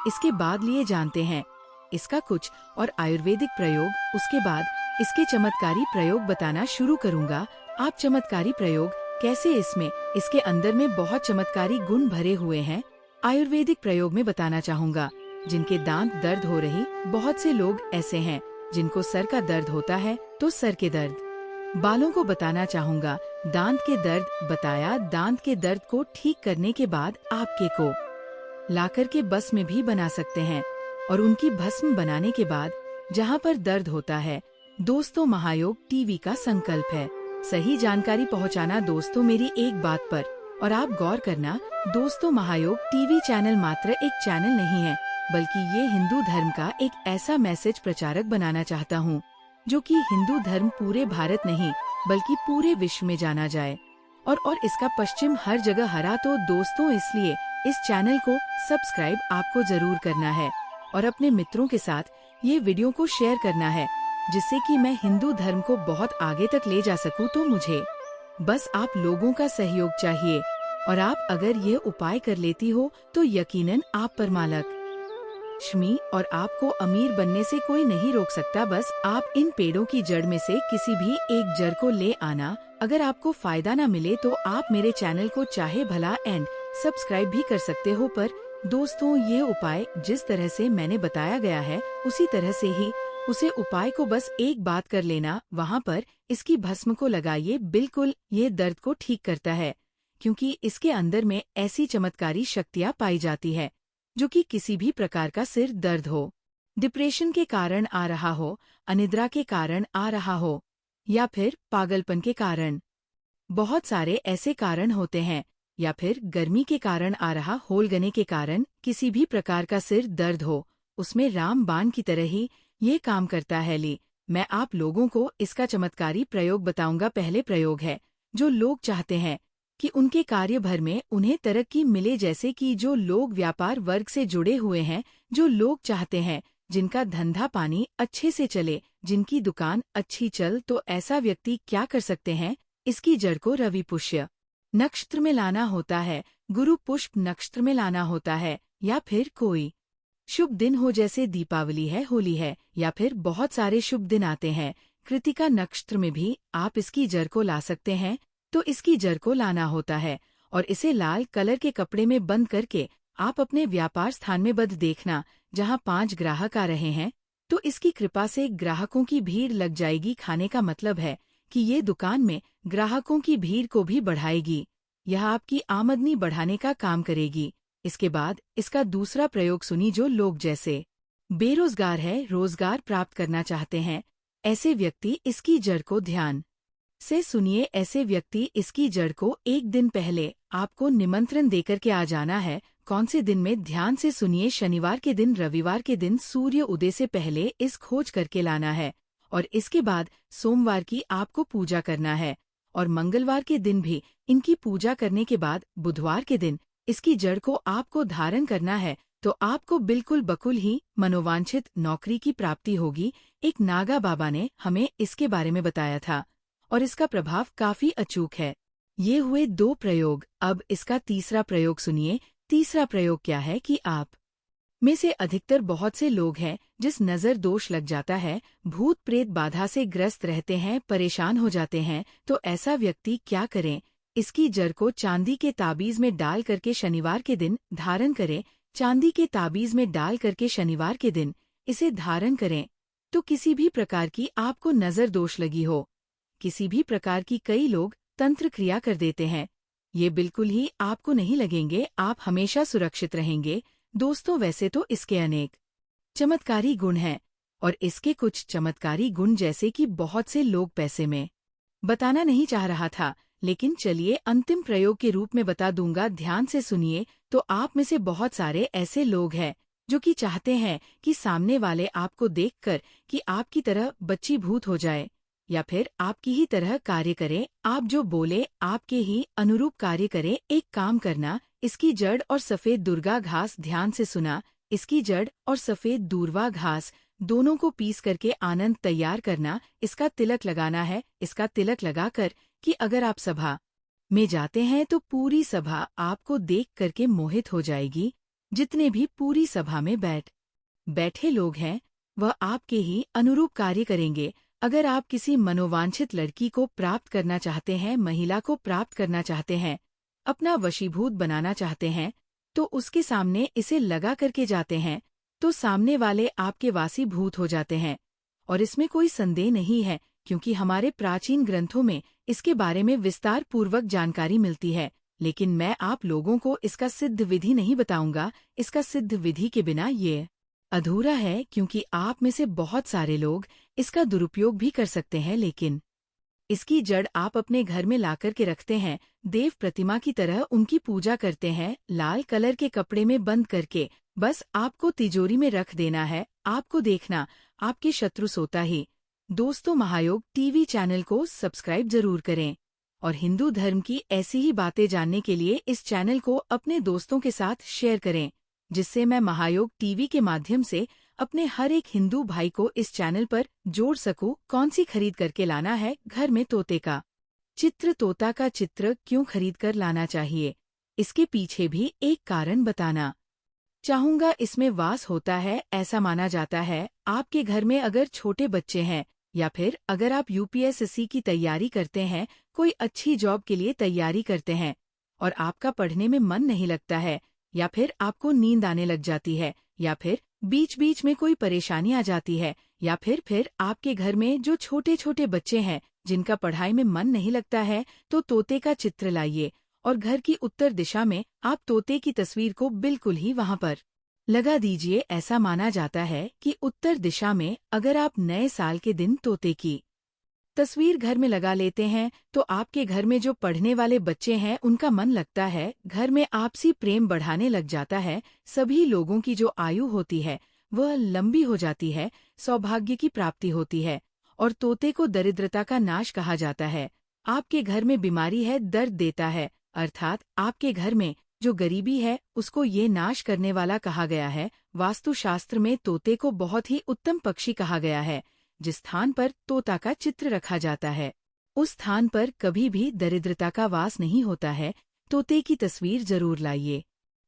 इसके बाद लिए जानते हैं इसका कुछ और आयुर्वेदिक प्रयोग, उसके बाद इसके चमत्कारी प्रयोग बताना शुरू करूँगा। आप चमत्कारी प्रयोग कैसे, इसमें इसके अंदर में बहुत चमत्कारी गुण भरे हुए हैं, आयुर्वेदिक प्रयोग में बताना चाहूँगा। जिनके दांत दर्द हो रही, बहुत से लोग ऐसे हैं जिनको सर का दर्द होता है, तो सर के दर्द, बालों को बताना चाहूँगा। दांत के दर्द बताया, दांत के दर्द को ठीक करने के बाद आपके को लाकर के भस्म में भी बना सकते हैं, और उनकी भस्म बनाने के बाद जहाँ पर दर्द होता है, दोस्तों महायोग टीवी का संकल्प है सही जानकारी पहुँचाना दोस्तों मेरी एक बात पर, और आप गौर करना दोस्तों, महायोग टीवी चैनल मात्र एक चैनल नहीं है, बल्कि ये हिंदू धर्म का एक ऐसा मैसेज प्रचारक बनाना चाहता हूँ, जो कि हिंदू धर्म पूरे भारत नहीं बल्कि पूरे विश्व में जाना जाए, और इसका पश्चिम हर जगह हरा। तो दोस्तों, इसलिए इस चैनल को सब्सक्राइब आपको जरूर करना है, और अपने मित्रों के साथ ये वीडियो को शेयर करना है, जिससे कि मैं हिंदू धर्म को बहुत आगे तक ले जा सकूं। तो मुझे बस आप लोगों का सहयोग चाहिए, और आप अगर ये उपाय कर लेती हो तो यकीनन आप पर मालक लक्ष्मी और आपको अमीर बनने से कोई नहीं रोक सकता। बस आप इन पेड़ों की जड़ में से किसी भी एक जड़ को ले आना। अगर आपको फायदा न मिले तो आप मेरे चैनल को चाहे भला एंड सब्सक्राइब भी कर सकते हो, पर दोस्तों ये उपाय जिस तरह से मैंने बताया गया है, उसी तरह से ही उसे उपाय को बस एक बात कर लेना, वहाँ पर इसकी भस्म को लगाइए, बिल्कुल ये दर्द को ठीक करता है, क्योंकि इसके अंदर में ऐसी चमत्कारी शक्तियाँ पाई जाती है जो कि किसी भी प्रकार का सिर दर्द हो, डिप्रेशन के कारण आ रहा हो, अनिद्रा के कारण आ रहा हो, या फिर पागलपन के कारण, बहुत सारे ऐसे कारण होते हैं, या फिर गर्मी के कारण आ रहा होलगने के कारण किसी भी प्रकार का सिर दर्द हो, उसमें रामबाण की तरह ही ये काम करता है। मैं आप लोगों को इसका चमत्कारी प्रयोग बताऊंगा। पहले प्रयोग है, जो लोग चाहते हैं कि उनके कार्य भर में उन्हें तरक्की मिले, जैसे कि जो लोग व्यापार वर्ग से जुड़े हुए हैं, जो लोग चाहते हैं जिनका धंधा पानी अच्छे से चले, जिनकी दुकान अच्छी चल, तो ऐसा व्यक्ति क्या कर सकते हैं, इसकी जड़ को रवि पुष्य नक्षत्र में लाना होता है, गुरु पुष्प नक्षत्र में लाना होता है, या फिर कोई शुभ दिन हो, जैसे दीपावली है, होली है, या फिर बहुत सारे शुभ दिन आते हैं। कृतिका नक्षत्र में भी आप इसकी जड़ को ला सकते हैं। तो इसकी जड़ को लाना होता है और इसे लाल कलर के कपड़े में बंद करके आप अपने व्यापार स्थान में बंद देखना, जहां 5 ग्राहक आ रहे हैं, तो इसकी कृपा से ग्राहकों की भीड़ लग जाएगी। खाने का मतलब है कि ये दुकान में ग्राहकों की भीड़ को भी बढ़ाएगी, यह आपकी आमदनी बढ़ाने का काम करेगी। इसके बाद इसका दूसरा प्रयोग सुनी, जो लोग जैसे बेरोजगार है, रोजगार प्राप्त करना चाहते हैं, ऐसे व्यक्ति इसकी जड़ को ध्यान से सुनिए। ऐसे व्यक्ति इसकी जड़ को एक दिन पहले आपको निमंत्रण देकर के आ जाना है। कौन से दिन में, ध्यान से सुनिए, शनिवार के दिन, रविवार के दिन सूर्य उदय से पहले इस खोज करके लाना है, और इसके बाद सोमवार की आपको पूजा करना है, और मंगलवार के दिन भी इनकी पूजा करने के बाद बुधवार के दिन इसकी जड़ को आपको धारण करना है। तो आपको बिल्कुल बकुल ही मनोवांछित नौकरी की प्राप्ति होगी। एक नागा बाबा ने हमें इसके बारे में बताया था और इसका प्रभाव काफी अचूक है। ये हुए 2 प्रयोग। अब इसका तीसरा प्रयोग सुनिए। तीसरा प्रयोग क्या है कि आप में से अधिकतर बहुत से लोग हैं जिस नज़र दोष लग जाता है, भूत प्रेत बाधा से ग्रस्त रहते हैं, परेशान हो जाते हैं। तो ऐसा व्यक्ति क्या करें, इसकी जड़ को चांदी के ताबीज में डाल करके शनिवार के दिन धारण करें। चांदी के ताबीज में डाल करके शनिवार के दिन इसे धारण करें। तो किसी भी प्रकार की आपको नज़र दोष लगी हो, किसी भी प्रकार की, कई लोग तंत्र क्रिया कर देते हैं, ये बिल्कुल ही आपको नहीं लगेंगे, आप हमेशा सुरक्षित रहेंगे। दोस्तों, वैसे तो इसके अनेक चमत्कारी गुण हैं, और इसके कुछ चमत्कारी गुण जैसे कि बहुत से लोग पैसे में बताना नहीं चाह रहा था, लेकिन चलिए अंतिम प्रयोग के रूप में बता दूंगा। ध्यान से सुनिए। तो आप में से बहुत सारे ऐसे लोग हैं जो कि चाहते हैं कि सामने वाले आपको देखकर कि आपकी तरह बच्ची भूत हो जाए, या फिर आपकी ही तरह कार्य करे, आप जो बोले आपके ही अनुरूप कार्य करे। एक काम करना, इसकी जड़ और सफेद दुर्गा घास, ध्यान से सुना, इसकी जड़ और सफेद दूरवा घास दोनों को पीस करके आनंद तैयार करना, इसका तिलक लगाना है। इसका तिलक लगाकर कि अगर आप सभा में जाते हैं तो पूरी सभा आपको देख करके मोहित हो जाएगी। जितने भी पूरी सभा में बैठे लोग हैं वह आपके ही अनुरूप कार्य करेंगे। अगर आप किसी मनोवांछित लड़की को प्राप्त करना चाहते हैं, महिला को प्राप्त करना चाहते हैं, अपना वशीभूत बनाना चाहते हैं, तो उसके सामने इसे लगा करके जाते हैं तो सामने वाले आपके वासी भूत हो जाते हैं। और इसमें कोई संदेह नहीं है, क्योंकि हमारे प्राचीन ग्रंथों में इसके बारे में विस्तार पूर्वक जानकारी मिलती है। लेकिन मैं आप लोगों को इसका सिद्ध विधि नहीं बताऊंगा। इसका सिद्ध विधि के बिना ये अधूरा है, क्योंकि आप में से बहुत सारे लोग इसका दुरुपयोग भी कर सकते हैं। लेकिन इसकी जड़ आप अपने घर में लाकर के रखते हैं, देव प्रतिमा की तरह उनकी पूजा करते हैं, लाल कलर के कपड़े में बंद करके बस आपको तिजोरी में रख देना है। आपको देखना आपके शत्रु सोता ही। दोस्तों, महायोग टीवी चैनल को सब्सक्राइब जरूर करें, और हिंदू धर्म की ऐसी ही बातें जानने के लिए इस चैनल को अपने दोस्तों के साथ शेयर करें, जिससे मैं महायोग टीवी के माध्यम से अपने हर एक हिंदू भाई को इस चैनल पर जोड़ सकूं। कौन सी खरीद करके लाना है? घर में तोते का चित्र, तोता का चित्र क्यों खरीद कर लाना चाहिए, इसके पीछे भी एक कारण बताना चाहूंगा। इसमें वास होता है, ऐसा माना जाता है। आपके घर में अगर छोटे बच्चे हैं, या फिर अगर आप यूपीएससी की तैयारी करते हैं, कोई अच्छी जॉब के लिए तैयारी करते हैं, और आपका पढ़ने में मन नहीं लगता है, या फिर आपको नींद आने लग जाती है, या फिर बीच बीच में कोई परेशानी आ जाती है, या फिर आपके घर में जो छोटे छोटे बच्चे हैं जिनका पढ़ाई में मन नहीं लगता है, तो तोते का चित्र लाइए और घर की उत्तर दिशा में आप तोते की तस्वीर को बिल्कुल ही वहां पर लगा दीजिए। ऐसा माना जाता है कि उत्तर दिशा में अगर आप नए साल के दिन तोते की तस्वीर घर में लगा लेते हैं तो आपके घर में जो पढ़ने वाले बच्चे हैं उनका मन लगता है, घर में आपसी प्रेम बढ़ाने लग जाता है, सभी लोगों की जो आयु होती है वह लंबी हो जाती है, सौभाग्य की प्राप्ति होती है। और तोते को दरिद्रता का नाश कहा जाता है। आपके घर में बीमारी है, दर्द देता है, अर्थात आपके घर में जो गरीबी है उसको ये नाश करने वाला कहा गया है। वास्तुशास्त्र में तोते को बहुत ही उत्तम पक्षी कहा गया है। जिस स्थान पर तोता का चित्र रखा जाता है उस स्थान पर कभी भी दरिद्रता का वास नहीं होता है। तोते की तस्वीर जरूर लाइए।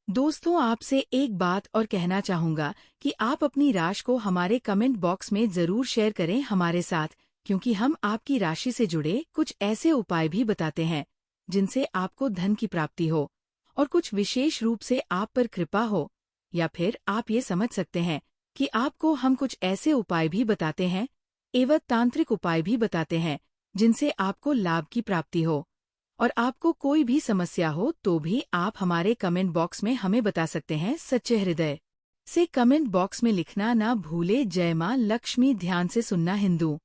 दोस्तों, आपसे एक बात और कहना चाहूंगा कि आप अपनी राशि को हमारे कमेंट बॉक्स में जरूर शेयर करें हमारे साथ, क्योंकि हम आपकी राशि से जुड़े कुछ ऐसे उपाय भी बताते हैं जिनसे आपको धन की प्राप्ति हो और कुछ विशेष रूप से आप पर कृपा हो। या फिर आप ये समझ सकते हैं कि आपको हम कुछ ऐसे उपाय भी बताते हैं एवं तांत्रिक उपाय भी बताते हैं जिनसे आपको लाभ की प्राप्ति हो। और आपको कोई भी समस्या हो तो भी आप हमारे कमेंट बॉक्स में हमें बता सकते हैं। सच्चे हृदय से कमेंट बॉक्स में लिखना ना भूले। जय मां लक्ष्मी। ध्यान से सुनना। हिंदू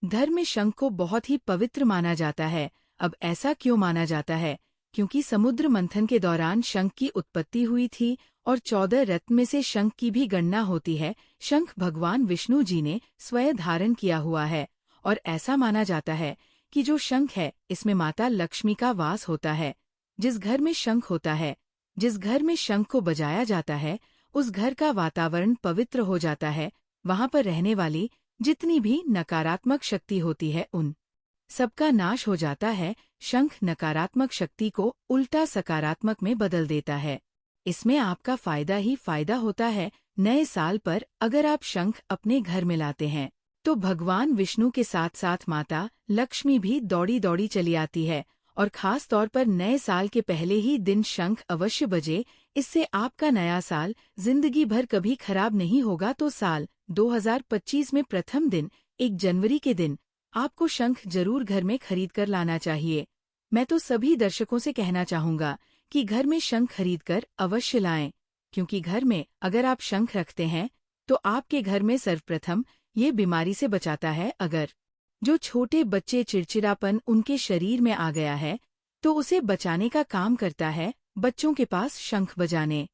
धर्म में शंख को बहुत ही पवित्र माना जाता है। अब ऐसा क्यों माना जाता है? क्योंकि समुद्र मंथन के दौरान शंख की उत्पत्ति हुई थी और 14 रत्न में से शंख की भी गणना होती है। शंख भगवान विष्णु जी ने स्वयं धारण किया हुआ है और ऐसा माना जाता है कि जो शंख है इसमें माता लक्ष्मी का वास होता है। जिस घर में शंख होता है, जिस घर में शंख को बजाया जाता है, उस घर का वातावरण पवित्र हो जाता है। वहां पर रहने वाली जितनी भी नकारात्मक शक्ति होती है उन सबका नाश हो जाता है। शंख नकारात्मक शक्ति को उल्टा सकारात्मक में बदल देता है। इसमें आपका फायदा ही फायदा होता है। नए साल पर अगर आप शंख अपने घर में लाते हैं तो भगवान विष्णु के साथ साथ माता लक्ष्मी भी दौड़ी दौड़ी चली आती है। और खास तौर पर नए साल के पहले ही दिन शंख अवश्य बजे। इससे आपका नया साल जिंदगी भर कभी खराब नहीं होगा। तो साल 2025 में प्रथम दिन 1 जनवरी के दिन आपको शंख जरूर घर में खरीद कर लाना चाहिए। मैं तो सभी दर्शकों से कहना चाहूंगा कि घर में शंख खरीदकर अवश्य लाएं, क्योंकि घर में अगर आप शंख रखते हैं तो आपके घर में सर्वप्रथम ये बीमारी से बचाता है। अगर जो छोटे बच्चे चिड़चिड़ापन उनके शरीर में आ गया है तो उसे बचाने का काम करता है। बच्चों के पास शंख बजाने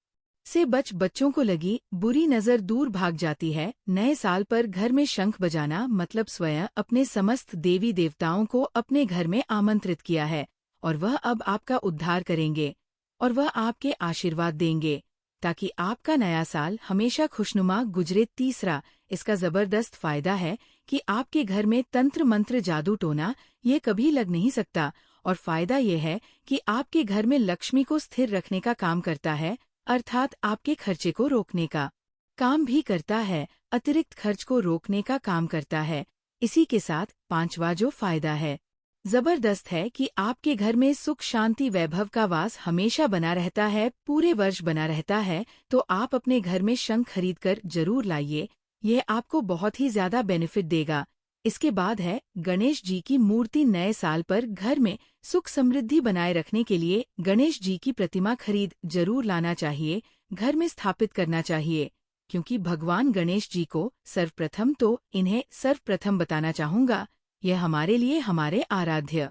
से बच्चों को लगी बुरी नजर दूर भाग जाती है। नए साल पर घर में शंख बजाना मतलब स्वयं अपने समस्त देवी देवताओं को अपने घर में आमंत्रित किया है और वह अब आपका उद्धार करेंगे और वह आपके आशीर्वाद देंगे ताकि आपका नया साल हमेशा खुशनुमा गुजरे। तीसरा, इसका जबरदस्त फायदा है कि आपके घर में तंत्र मंत्र जादू टोना ये कभी लग नहीं सकता। और फायदा ये है कि आपके घर में लक्ष्मी को स्थिर रखने का काम करता है, अर्थात आपके खर्चे को रोकने का काम भी करता है, अतिरिक्त खर्च को रोकने का काम करता है। इसी के साथ पांचवा जो फायदा है जबरदस्त है कि आपके घर में सुख शांति वैभव का वास हमेशा बना रहता है, पूरे वर्ष बना रहता है। तो आप अपने घर में शंख खरीदकर जरूर लाइए, यह आपको बहुत ही ज्यादा बेनिफिट देगा। इसके बाद है गणेश जी की मूर्ति। नए साल पर घर में सुख समृद्धि बनाए रखने के लिए गणेश जी की प्रतिमा खरीद जरूर लाना चाहिए, घर में स्थापित करना चाहिए, क्योंकि भगवान गणेश जी को सर्वप्रथम तो इन्हें सर्वप्रथम बताना चाहूंगा, यह हमारे लिए हमारे आराध्य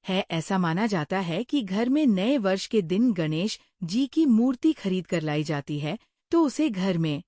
है। ऐसा माना जाता है कि घर में नए वर्ष के दिन गणेश जी की मूर्ति खरीद कर लाई जाती है तो उसे घर में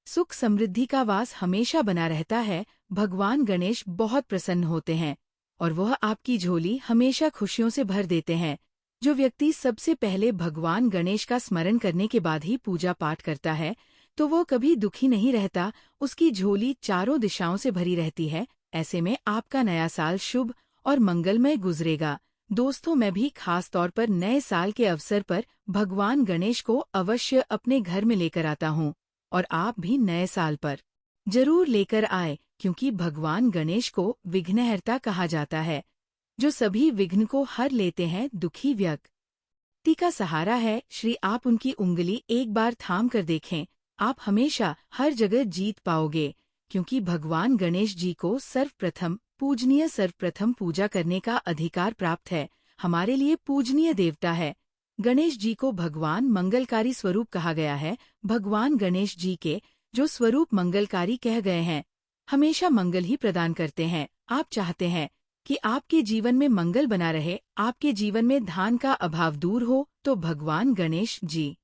सुख समृद्धि का वास हमेशा बना रहता है। भगवान गणेश बहुत प्रसन्न होते हैं और वह आपकी झोली हमेशा खुशियों से भर देते हैं। जो व्यक्ति सबसे पहले भगवान गणेश का स्मरण करने के बाद ही पूजा पाठ करता है तो वो कभी दुखी नहीं रहता, उसकी झोली चारों दिशाओं से भरी रहती है। ऐसे में आपका नया साल शुभ और मंगलमय गुजरेगा। दोस्तों, मैं भी खास तौर पर नए साल के अवसर पर भगवान गणेश को अवश्य अपने घर में लेकर आता हूँ और आप भी नए साल पर जरूर लेकर आए, क्योंकि भगवान गणेश को विघ्नहर्ता कहा जाता है, जो सभी विघ्न को हर लेते हैं। दुखी व्यक्ति का सहारा है श्री। आप उनकी उंगली एक बार थाम कर देखें, आप हमेशा हर जगह जीत पाओगे, क्योंकि भगवान गणेश जी को सर्वप्रथम पूजा करने का अधिकार प्राप्त है। हमारे लिए पूजनीय देवता है। गणेश जी को भगवान मंगलकारी स्वरूप कहा गया है। भगवान गणेश जी के जो स्वरूप मंगलकारी कह गए हैं, हमेशा मंगल ही प्रदान करते हैं। आप चाहते हैं कि आपके जीवन में मंगल बना रहे, आपके जीवन में धन का अभाव दूर हो, तो भगवान गणेश जी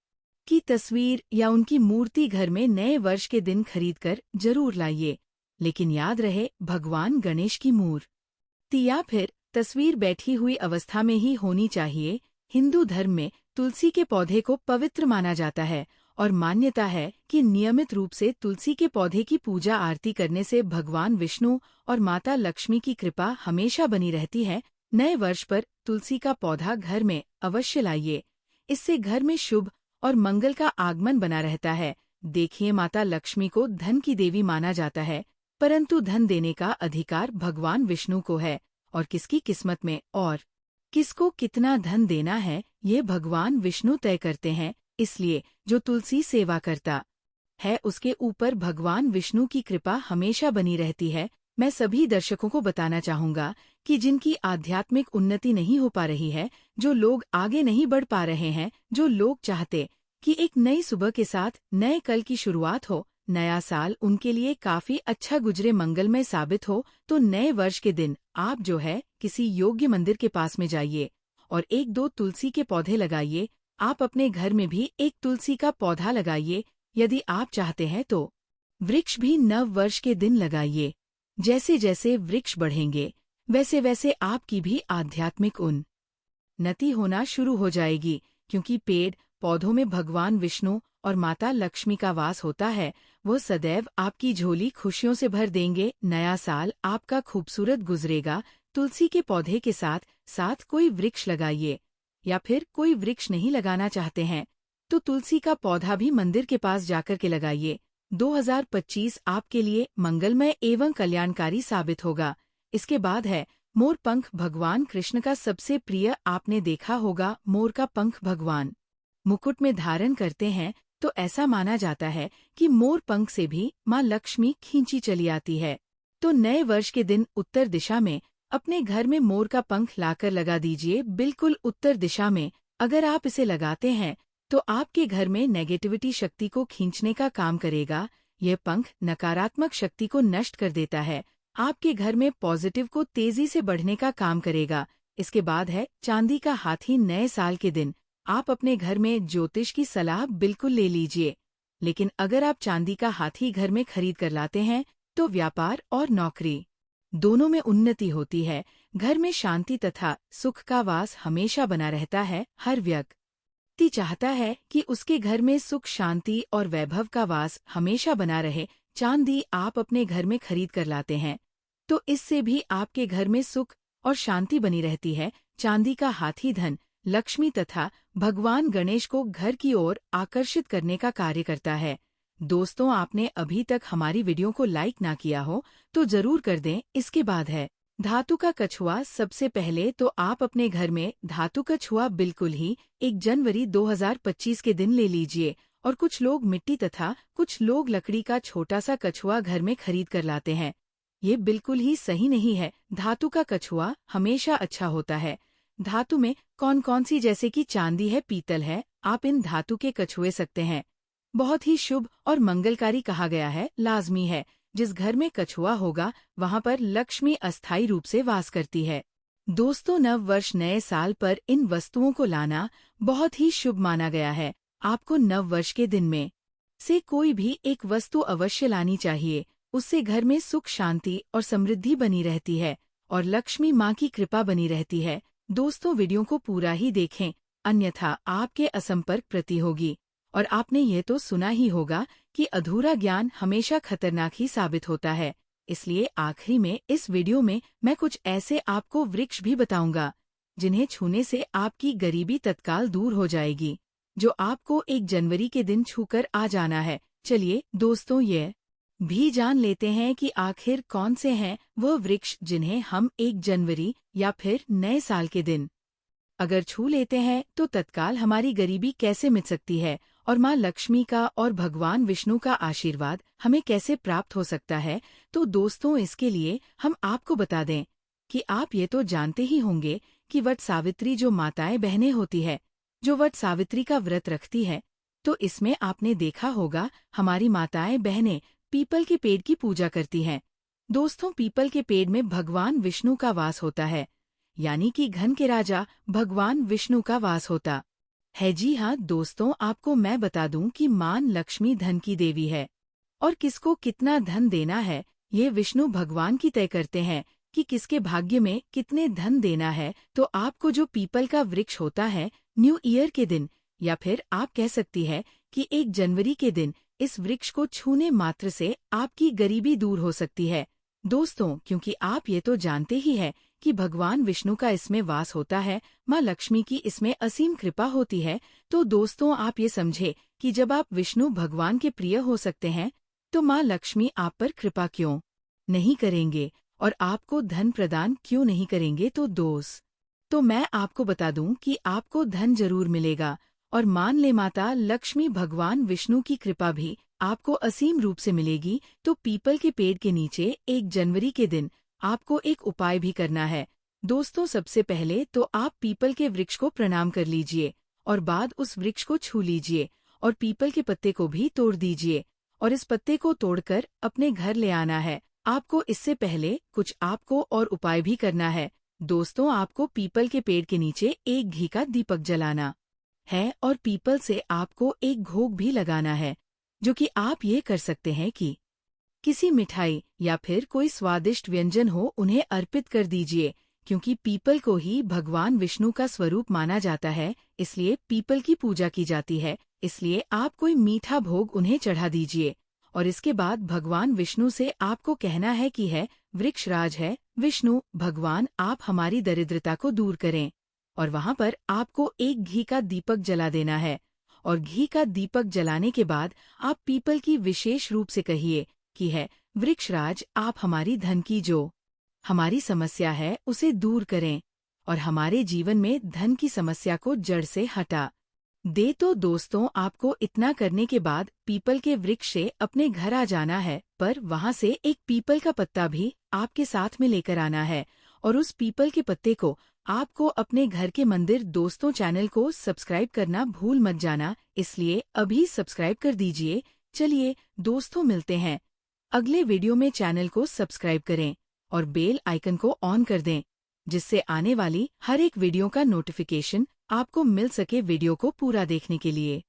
की तस्वीर या उनकी मूर्ति घर में नए वर्ष के दिन खरीदकर जरूर लाइए। लेकिन याद रहे, भगवान गणेश की मूर्ति या फिर तस्वीर बैठी हुई अवस्था में ही होनी चाहिए। हिंदू धर्म में तुलसी के पौधे को पवित्र माना जाता है और मान्यता है कि नियमित रूप से तुलसी के पौधे की पूजा आरती करने से भगवान विष्णु और माता लक्ष्मी की कृपा हमेशा बनी रहती है। नए वर्ष पर तुलसी का पौधा घर में अवश्य लाइए। इससे घर में शुभ और मंगल का आगमन बना रहता है। देखिए, माता लक्ष्मी को धन की देवी माना जाता है, परंतु धन देने का अधिकार भगवान विष्णु को है और किसकी किस्मत में और किसको कितना धन देना है, ये भगवान विष्णु तय करते हैं। इसलिए जो तुलसी सेवा करता है, उसके ऊपर भगवान विष्णु की कृपा हमेशा बनी रहती है। मैं सभी दर्शकों को बताना चाहूंगा कि जिनकी आध्यात्मिक उन्नति नहीं हो पा रही है, जो लोग आगे नहीं बढ़ पा रहे हैं, जो लोग चाहते कि एक नई सुबह के साथ नए कल की शुरुआत हो, नया साल उनके लिए काफी अच्छा गुजरे, मंगलमय साबित हो, तो नए वर्ष के दिन आप जो है किसी योग्य मंदिर के पास में जाइए और 1-2 तुलसी के पौधे लगाइए। आप अपने घर में भी एक तुलसी का पौधा लगाइए। यदि आप चाहते हैं तो वृक्ष भी नव वर्ष के दिन लगाइए। जैसे जैसे वृक्ष बढ़ेंगे, वैसे वैसे आपकी भी आध्यात्मिक उन्नति होना शुरू हो जाएगी, क्योंकि पेड़ पौधों में भगवान विष्णु और माता लक्ष्मी का वास होता है। वो सदैव आपकी झोली खुशियों से भर देंगे। नया साल आपका खूबसूरत गुजरेगा। तुलसी के पौधे के साथ साथ कोई वृक्ष लगाइए, या फिर कोई वृक्ष नहीं लगाना चाहते हैं तो तुलसी का पौधा भी मंदिर के पास जाकर के लगाइए। 2025 आपके लिए मंगलमय एवं कल्याणकारी साबित होगा। इसके बाद है मोर पंख। भगवान कृष्ण का सबसे प्रिय आपने देखा होगा, मोर का पंख भगवान मुकुट में धारण करते हैं, तो ऐसा माना जाता है कि मोर पंख से भी माँ लक्ष्मी खींची चली आती है। तो नए वर्ष के दिन उत्तर दिशा में अपने घर में मोर का पंख लाकर लगा दीजिए, बिल्कुल उत्तर दिशा में। अगर आप इसे लगाते हैं तो आपके घर में नेगेटिविटी शक्ति को खींचने का काम करेगा। यह पंख नकारात्मक शक्ति को नष्ट कर देता है। आपके घर में पॉजिटिव को तेजी से बढ़ने का काम करेगा। इसके बाद है चांदी का हाथी। नए साल के दिन आप अपने घर में ज्योतिष की सलाह बिल्कुल ले लीजिए, लेकिन अगर आप चांदी का हाथी घर में खरीद कर लाते हैं तो व्यापार और नौकरी दोनों में उन्नति होती है। घर में शांति तथा सुख का वास हमेशा बना रहता है। हर व्यक्ति चाहता है कि उसके घर में सुख, शांति और वैभव का वास हमेशा बना रहे। चांदी आप अपने घर में खरीद कर लाते हैं तो इससे भी आपके घर में सुख और शांति बनी रहती है। चांदी का हाथी धन, लक्ष्मी तथा भगवान गणेश को घर की ओर आकर्षित करने का कार्य करता है। दोस्तों, आपने अभी तक हमारी वीडियो को लाइक ना किया हो तो जरूर कर दें। इसके बाद है धातु का कछुआ। सबसे पहले तो आप अपने घर में धातु कछुआ बिल्कुल ही 1 जनवरी 2025 के दिन ले लीजिए। और कुछ लोग मिट्टी तथा कुछ लोग लकड़ी का छोटा सा कछुआ घर में खरीद कर लाते हैं। ये बिल्कुल ही सही नहीं है। धातु का कछुआ हमेशा अच्छा होता है। धातु में कौन कौन सी, जैसे कि चांदी है, पीतल है, आप इन धातु के कछुए सकते हैं। बहुत ही शुभ और मंगलकारी कहा गया है। लाजमी है जिस घर में कछुआ होगा वहां पर लक्ष्मी अस्थायी रूप से वास करती है। दोस्तों, नव वर्ष नए साल पर इन वस्तुओं को लाना बहुत ही शुभ माना गया है। आपको नव वर्ष के दिन में से कोई भी एक वस्तु अवश्य लानी चाहिए। उससे घर में सुख, शांति और समृद्धि बनी रहती है और लक्ष्मी माँ की कृपा बनी रहती है। दोस्तों, वीडियो को पूरा ही देखें, अन्यथा आपके असंपर्क प्रति होगी। और आपने ये तो सुना ही होगा कि अधूरा ज्ञान हमेशा खतरनाक ही साबित होता है। इसलिए आखिरी में इस वीडियो में मैं कुछ ऐसे आपको वृक्ष भी बताऊंगा जिन्हें छूने से आपकी गरीबी तत्काल दूर हो जाएगी, जो आपको 1 जनवरी के दिन छूकर आ जाना है। चलिए दोस्तों, ये भी जान लेते हैं कि आखिर कौन से हैं वह वृक्ष जिन्हें हम 1 जनवरी या फिर नए साल के दिन अगर छू लेते हैं तो तत्काल हमारी गरीबी कैसे मिट सकती है और माँ लक्ष्मी का और भगवान विष्णु का आशीर्वाद हमें कैसे प्राप्त हो सकता है, तो दोस्तों इसके लिए हम आपको बता दें कि आप ये तो जानते ही होंगे कि वट सावित्री जो माताएं बहनें होती है, जो वट सावित्री का व्रत रखती है, तो इसमें आपने देखा होगा हमारी माताएं बहनें पीपल के पेड़ की पूजा करती हैं। दोस्तों पीपल के पेड़ में भगवान विष्णु का वास होता है, यानी कि घन के राजा भगवान विष्णु का वास होता है। जी हाँ दोस्तों, आपको मैं बता दूं कि मां लक्ष्मी धन की देवी है और किसको कितना धन देना है ये विष्णु भगवान की तय करते हैं कि किसके भाग्य में कितने धन देना है। तो आपको जो पीपल का वृक्ष होता है, न्यू ईयर के दिन या फिर आप कह सकती है कि 1 जनवरी के दिन इस वृक्ष को छूने मात्र से आपकी गरीबी दूर हो सकती है। दोस्तों क्योंकि आप ये तो जानते ही है कि भगवान विष्णु का इसमें वास होता है, माँ लक्ष्मी की इसमें असीम कृपा होती है, तो दोस्तों आप ये समझे कि जब आप विष्णु भगवान के प्रिय हो सकते हैं तो माँ लक्ष्मी आप पर कृपा क्यों नहीं करेंगे और आपको धन प्रदान क्यों नहीं करेंगे। तो दोस्त तो मैं आपको बता दूं कि आपको धन जरूर मिलेगा और मान ले माता लक्ष्मी भगवान विष्णु की कृपा भी आपको असीम रूप से मिलेगी। तो पीपल के पेड़ के नीचे 1 जनवरी के दिन आपको एक उपाय भी करना है। दोस्तों सबसे पहले तो आप पीपल के वृक्ष को प्रणाम कर लीजिए और बाद उस वृक्ष को छू लीजिए और पीपल के पत्ते को भी तोड़ दीजिए और इस पत्ते को तोड़कर अपने घर ले आना है। आपको इससे पहले कुछ आपको और उपाय भी करना है। दोस्तों आपको पीपल के पेड़ के नीचे एक घी का दीपक जलाना है और पीपल से आपको एक भोग भी लगाना है, जो कि आप ये कर सकते हैं कि किसी मिठाई या फिर कोई स्वादिष्ट व्यंजन हो उन्हें अर्पित कर दीजिए, क्योंकि पीपल को ही भगवान विष्णु का स्वरूप माना जाता है, इसलिए पीपल की पूजा की जाती है। इसलिए आप कोई मीठा भोग उन्हें चढ़ा दीजिए और इसके बाद भगवान विष्णु से आपको कहना है कि है वृक्षराज है विष्णु भगवान, आप हमारी दरिद्रता को दूर करें। और वहाँ पर आपको एक घी का दीपक जला देना है और घी का दीपक जलाने के बाद आप पीपल की विशेष रूप से कहिए कि है वृक्षराज आप हमारी धन की जो हमारी समस्या है उसे दूर करें और हमारे जीवन में धन की समस्या को जड़ से हटा दे। तो दोस्तों आपको इतना करने के बाद पीपल के वृक्ष से अपने घर आ जाना है, पर वहाँ से एक पीपल का पत्ता भी आपके साथ में लेकर आना है और उस पीपल के पत्ते को आपको अपने घर के मंदिर। दोस्तों चैनल को सब्सक्राइब करना भूल मत जाना, इसलिए अभी सब्सक्राइब कर दीजिए। चलिए दोस्तों मिलते हैं अगले वीडियो में। चैनल को सब्सक्राइब करें और बेल आइकन को ऑन कर दें, जिससे आने वाली हर एक वीडियो का नोटिफिकेशन आपको मिल सके वीडियो को पूरा देखने के लिए।